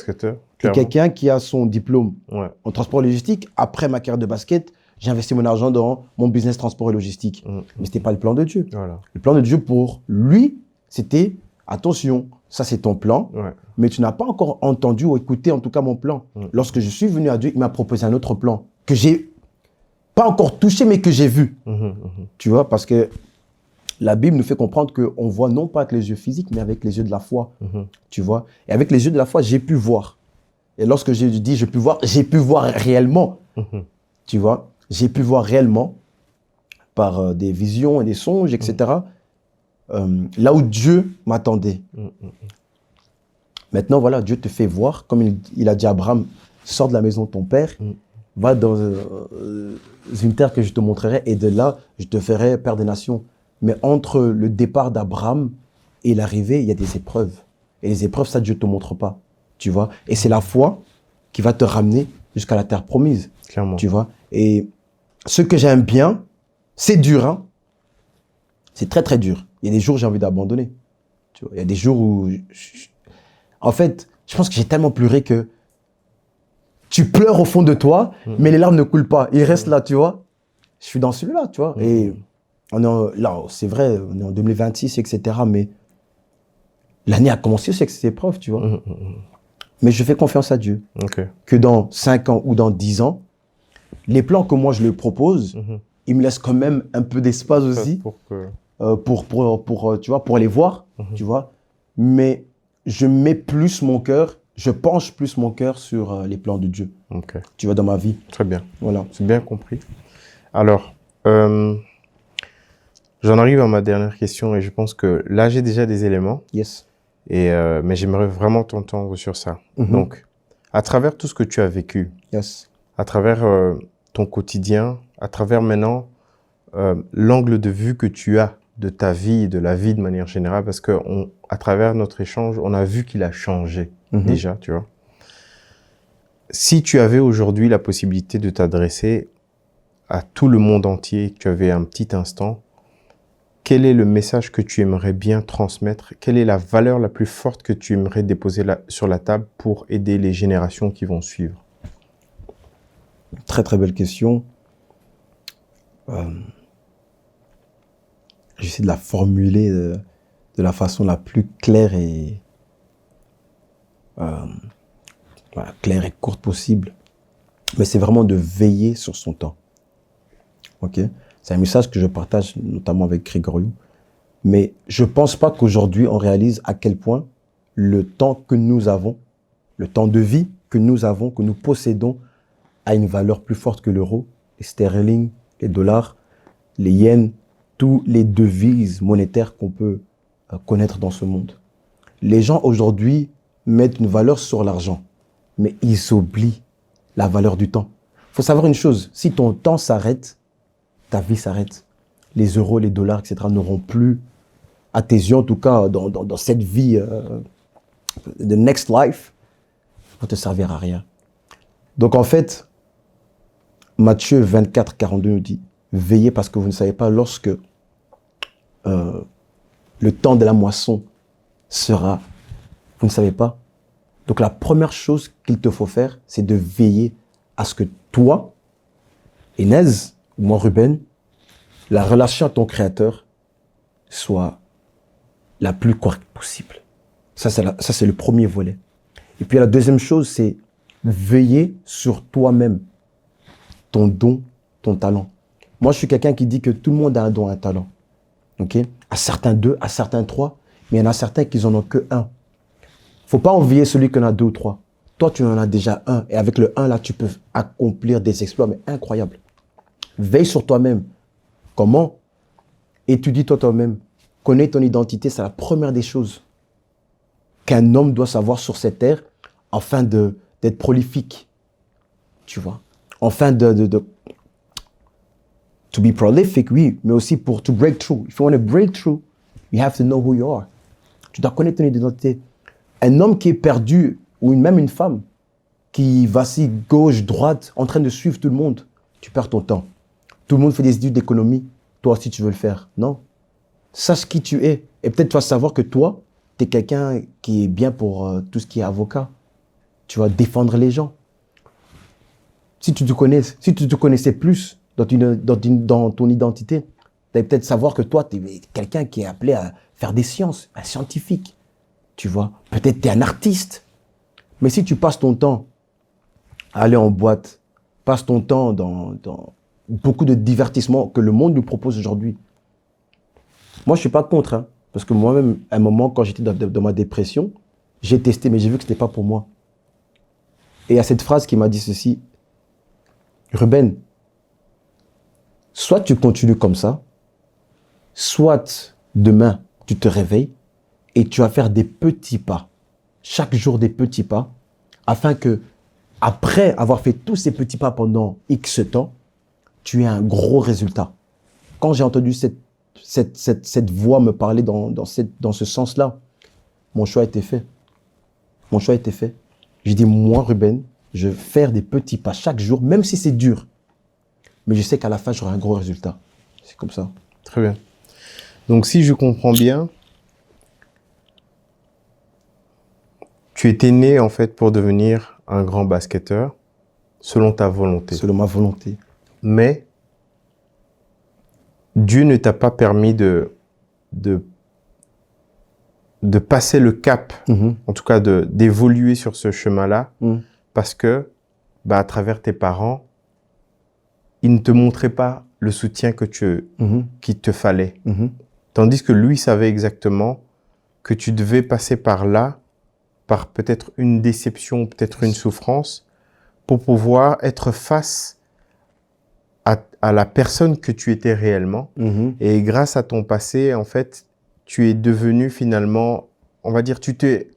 et quelqu'un qui a son diplôme en transport et logistique. Après ma carrière de basket, j'ai investi mon argent dans mon business transport et logistique. Mais ce n'était pas le plan de Dieu. Le plan de Dieu pour lui, c'était, attention, ça c'est ton plan, mais tu n'as pas encore entendu ou écouté en tout cas mon plan. Lorsque je suis venu à Dieu, il m'a proposé un autre plan que j'ai pas encore touché, mais que j'ai vu. Tu vois, parce que la Bible nous fait comprendre qu'on voit non pas avec les yeux physiques, mais avec les yeux de la foi. Tu vois, et avec les yeux de la foi, j'ai pu voir. Et lorsque j'ai dit j'ai pu voir réellement. Tu vois, j'ai pu voir réellement par des visions et des songes, etc. Là où Dieu m'attendait. Maintenant, voilà, Dieu te fait voir, comme il a dit à Abraham, sors de la maison de ton père, va dans une terre que je te montrerai, et de là, je te ferai père des nations. Mais entre le départ d'Abraham et l'arrivée, il y a des épreuves. Et les épreuves, ça, Dieu ne te montre pas. Tu vois? Et c'est la foi qui va te ramener jusqu'à la terre promise. Clairement. Tu vois? Et ce que j'aime bien, c'est dur, hein? C'est très, très dur. Il y a des jours où j'ai envie d'abandonner. Tu vois? Il y a des jours où... En fait, je pense que j'ai tellement pleuré que tu pleures au fond de toi, mais les larmes ne coulent pas. Ils restent là, tu vois? Je suis dans celui-là, tu vois? Et là, c'est vrai, on est en 2026, etc. Mais l'année a commencé aussi avec ces épreuves, tu vois? Mais je fais confiance à Dieu. Que dans 5 ans ou dans 10 ans, les plans que moi je lui propose, il me laisse quand même un peu d'espace aussi pour, tu vois, pour les voir, tu vois. Mais je mets plus mon cœur, je penche plus mon cœur sur les plans de Dieu. Tu vois, dans ma vie. Très bien. Voilà. C'est bien compris. Alors, j'en arrive à ma dernière question et je pense que là, j'ai déjà des éléments. Yes. Mais j'aimerais vraiment t'entendre sur ça. Donc, à travers tout ce que tu as vécu, à travers ton quotidien, à travers maintenant l'angle de vue que tu as de ta vie, de la vie de manière générale, parce que à travers notre échange, on a vu qu'il a changé déjà, tu vois. Si tu avais aujourd'hui la possibilité de t'adresser à tout le monde entier, que tu avais un petit instant, quel est le message que tu aimerais bien transmettre? Quelle est la valeur la plus forte que tu aimerais déposer sur la table pour aider les générations qui vont suivre? Très, très belle question. J'essaie de la formuler de la façon la plus claire et claire et courte possible. Mais c'est vraiment de veiller sur son temps. Ok? C'est un message que je partage notamment avec Grégorio. Mais je pense pas qu'aujourd'hui, on réalise à quel point le temps que nous avons, le temps de vie que nous avons, que nous possédons, a une valeur plus forte que l'euro, les sterling, les dollars, les yens, tous les devises monétaires qu'on peut connaître dans ce monde. Les gens aujourd'hui mettent une valeur sur l'argent, mais ils oublient la valeur du temps. Il faut savoir une chose, si ton temps s'arrête, ta vie s'arrête. Les euros, les dollars, etc. n'auront plus, à tes yeux en tout cas, dans cette vie, the next life, vont te servir à rien. Donc en fait, Matthieu 24, 42 nous dit, veillez parce que vous ne savez pas lorsque le temps de la moisson sera. Vous ne savez pas. Donc la première chose qu'il te faut faire, c'est de veiller à ce que toi, Inès, ou moi, Ruben, la relation à ton créateur soit la plus correcte possible. Ça, c'est le premier volet. Et puis la deuxième chose, c'est veiller sur toi-même, ton don, ton talent. Moi, je suis quelqu'un qui dit que tout le monde a un don, un talent. Ok? À certains deux, à certains trois, mais il y en a certains qui n'en ont que un. Faut pas envier celui qui en a deux ou trois. Toi, tu en as déjà un. Et avec le un, là, tu peux accomplir des exploits, mais incroyables. Veille sur toi-même. Comment? Étudie-toi toi-même. Connais ton identité, c'est la première des choses qu'un homme doit savoir sur cette terre afin d'être prolifique. Tu vois? Afin to be prolific, oui, mais aussi pour to break through. If you want to break through, you have to know who you are. Tu dois connaître ton identité. Un homme qui est perdu, ou même une femme, qui vacille gauche, droite, en train de suivre tout le monde, tu perds ton temps. Tout le monde fait des études d'économie. Toi aussi, tu veux le faire. Non. Sache qui tu es. Et peut-être tu vas savoir que toi, tu es quelqu'un qui est bien pour tout ce qui est avocat. Tu vas défendre les gens. Si tu te connaissais plus dans ton identité, tu vas peut-être savoir que toi, tu es quelqu'un qui est appelé à faire des sciences, un scientifique. Tu vois, peut-être tu es un artiste. Mais si tu passes ton temps à aller en boîte, passe ton temps dans beaucoup de divertissements que le monde nous propose aujourd'hui. Moi, je suis pas contre, hein, parce que moi-même, à un moment, quand j'étais dans ma dépression, j'ai testé, mais j'ai vu que c'était pas pour moi. Et il y a cette phrase qui m'a dit ceci, Ruben, soit tu continues comme ça, soit demain, tu te réveilles et tu vas faire des petits pas, chaque jour des petits pas, afin que, après avoir fait tous ces petits pas pendant X temps, tu aies un gros résultat. Quand j'ai entendu cette voix me parler dans ce sens-là, mon choix a été fait. Mon choix a été fait. J'ai dit, moi, Ruben, je vais faire des petits pas chaque jour, même si c'est dur. Mais je sais qu'à la fin, j'aurai un gros résultat. C'est comme ça. Très bien. Donc, si je comprends bien, tu étais né, en fait, pour devenir un grand basketteur, selon ta volonté. Selon ma volonté. Mais Dieu ne t'a pas permis de passer le cap, en tout cas d'évoluer sur ce chemin-là, parce que, à travers tes parents, ils ne te montraient pas le soutien qu'il te fallait. Tandis que lui savait exactement que tu devais passer par là, par peut-être une déception, peut-être une souffrance, pour pouvoir être face à la personne que tu étais réellement. Et grâce à ton passé, en fait, tu es devenu finalement, on va dire, tu t'es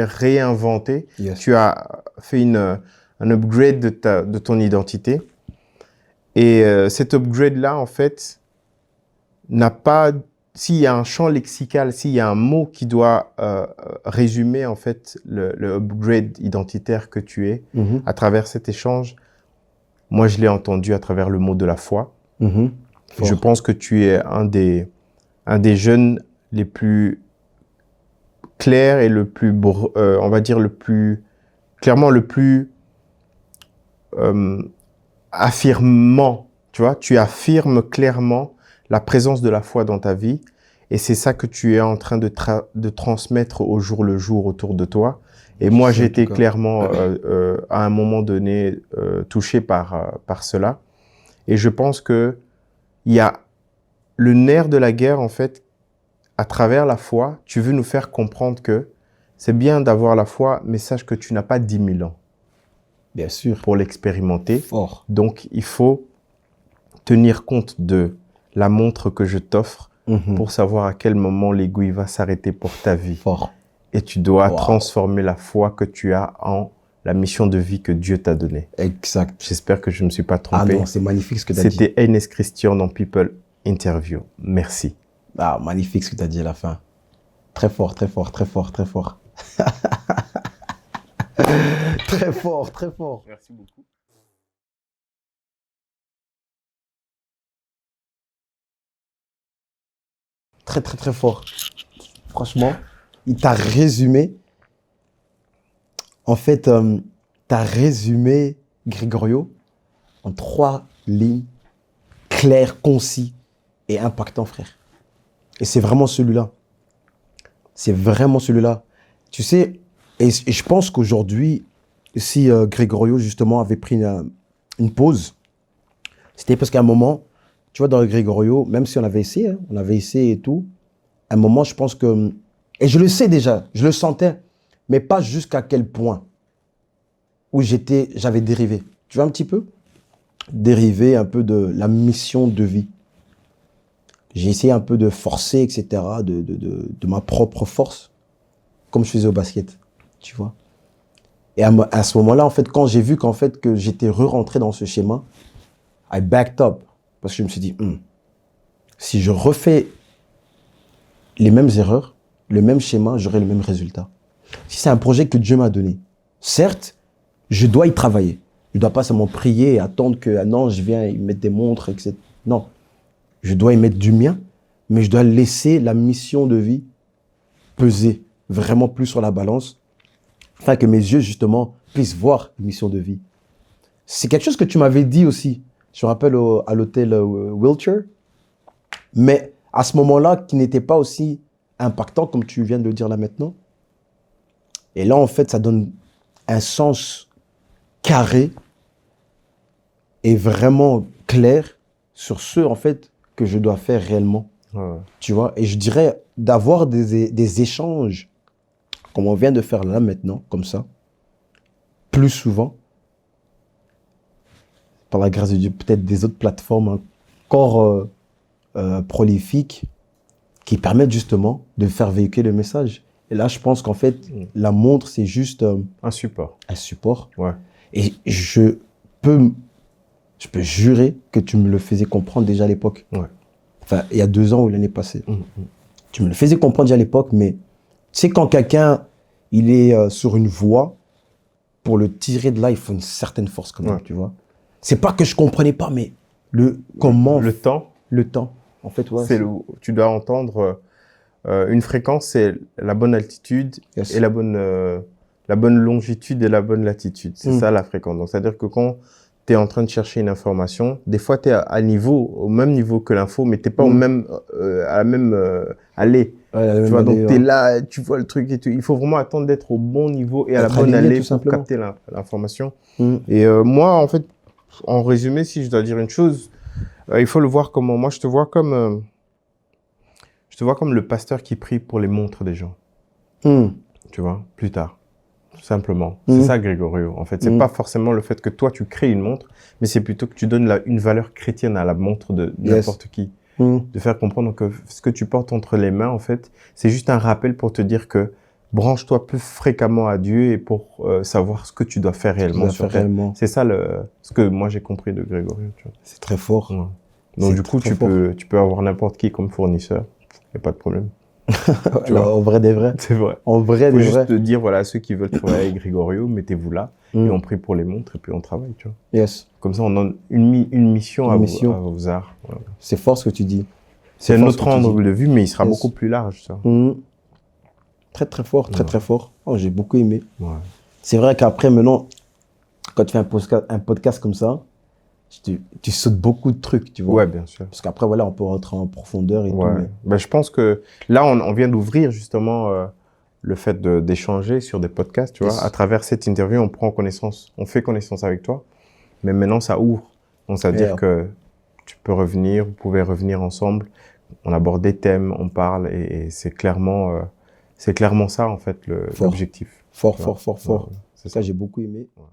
réinventé. Yes. Tu as fait un upgrade de ton identité. Et cet upgrade-là, en fait, n'a pas... S'il y a un champ lexical, s'il y a un mot qui doit résumer, en fait, le upgrade identitaire que tu es à travers cet échange, moi, je l'ai entendu à travers le mot de la foi. Je pense que tu es un des jeunes les plus clairs et le plus, on va dire, clairement le plus affirmant. Tu vois, tu affirmes clairement la présence de la foi dans ta vie. Et c'est ça que tu es en train de transmettre au jour le jour autour de toi. Et moi, j'ai été clairement, à un moment donné, touché par cela. Et je pense que il y a le nerf de la guerre, en fait, à travers la foi, tu veux nous faire comprendre que c'est bien d'avoir la foi, mais sache que tu n'as pas 10 000 ans Bien sûr. pour l'expérimenter. Fort. Donc, il faut tenir compte de la montre que je t'offre pour savoir à quel moment l'aiguille va s'arrêter pour ta vie. Fort. Et tu dois Wow. transformer la foi que tu as en la mission de vie que Dieu t'a donnée. Exact. J'espère que je ne me suis pas Ah trompé. non, c'est magnifique ce que tu as dit. C'était Enes Christian dans People Interview. Merci. Ah, magnifique ce que tu as dit à la fin. Très fort, très fort, très fort, très fort. Très fort, très fort. Merci beaucoup. Très, très, très fort. Franchement, il t'a résumé. En fait, t'as résumé Grégorio en 3 lignes, clair, concis et impactant, frère. Et c'est vraiment celui-là. C'est vraiment celui-là. Tu sais, et je pense qu'aujourd'hui, si Grégorio, justement, avait pris une pause, c'était parce qu'à un moment, tu vois, dans le Grégorio, même si on avait essayé, hein, on avait essayé et tout, à un moment, je pense que... Et je le sais déjà, je le sentais, mais pas jusqu'à quel point où j'avais dérivé. Tu vois un petit peu? Dérivé un peu de la mission de vie. J'ai essayé un peu de forcer, etc., de ma propre force, comme je faisais au basket, tu vois. Et à ce moment-là, en fait, quand j'ai vu qu'en fait, que j'étais re-rentré dans ce schéma, I backed up. Parce que je me suis dit, si je refais les mêmes erreurs, le même schéma, j'aurai le même résultat. Si c'est un projet que Dieu m'a donné, certes, je dois y travailler. Je ne dois pas seulement prier et attendre que, ah non, je viens y mettre des montres, etc. Non. Je dois y mettre du mien, mais je dois laisser la mission de vie peser vraiment plus sur la balance, afin que mes yeux, justement, puissent voir la mission de vie. C'est quelque chose que tu m'avais dit aussi. Je me rappelle à l'hôtel Wiltshire, mais à ce moment-là, qui n'était pas aussi impactant comme tu viens de le dire là maintenant. Et là, en fait, ça donne un sens carré et vraiment clair sur ce, en fait, que je dois faire réellement. Ouais. Tu vois, et je dirais d'avoir des échanges, comme on vient de faire là maintenant, comme ça, plus souvent, par la grâce de Dieu, peut-être des autres plateformes encore prolifiques qui permettent justement de faire véhiculer le message. Et là, je pense qu'en fait, la montre, c'est juste Un support. un support. Ouais. Et je peux jurer que tu me le faisais comprendre déjà à l'époque. Ouais. Enfin, il y a 2 ans ou l'année passée. Tu me le faisais comprendre déjà à l'époque, mais tu sais, quand quelqu'un, il est sur une voie, pour le tirer de là, il faut une certaine force quand même, tu vois. C'est pas que je comprenais pas, mais comment... Le temps, Le temps, en fait, ouais. tu dois entendre une fréquence, c'est la bonne altitude Yes. et la bonne longitude et la bonne latitude. C'est ça la fréquence. Donc, c'est-à-dire que quand tu es en train de chercher une information, des fois, tu es au même niveau que l'info, mais tu n'es pas à la même allée. Ouais, tu vois, donc tu es là, tu vois le truc et tout. Il faut vraiment attendre d'être au bon niveau et à la bonne allée pour capter l'information. Et moi, en fait, en résumé, si je dois dire une chose, il faut le voir comment. Moi, je te vois comme le pasteur qui prie pour les montres des gens. Tu vois, plus tard. Tout simplement. C'est ça, Grégorio. En fait, c'est pas forcément le fait que toi, tu crées une montre, mais c'est plutôt que tu donnes une valeur chrétienne à la montre de n'importe qui. De faire comprendre que ce que tu portes entre les mains, en fait, c'est juste un rappel pour te dire que branche-toi plus fréquemment à Dieu et pour savoir ce que tu dois faire réellement sur terre. C'est ça ce que moi j'ai compris de Grégorio. C'est très fort. Ouais. Donc du coup, tu peux avoir n'importe qui comme fournisseur. Il n'y a pas de problème. En vrai des vrais. C'est vrai. En vrai des vrais. Il faut juste te dire, voilà, ceux qui veulent travailler avec Grégorio, mettez-vous là et on prie pour les montres et puis on travaille, tu vois. Yes. Comme ça, on a une mission à vos arts. Voilà. C'est fort ce que tu dis. C'est un autre angle de vue, mais il sera beaucoup plus large, ça. Très, très fort, très fort. Oh, j'ai beaucoup aimé. Ouais. C'est vrai qu'après, maintenant, quand tu fais un podcast comme ça, tu sautes beaucoup de trucs, tu vois. Ouais, bien sûr. Parce qu'après, voilà, on peut rentrer en profondeur et tout. Mais... Ben, je pense que là, on vient d'ouvrir justement le fait d'échanger sur des podcasts, tu vois. À travers cette interview, on fait connaissance avec toi. Mais maintenant, ça ouvre. Donc, ça veut dire que tu peux revenir, vous pouvez revenir ensemble, on aborde des thèmes, on parle, et c'est clairement ça, en fait, Fort. l'objectif. Fort. C'est Ça, j'ai beaucoup aimé. Ouais.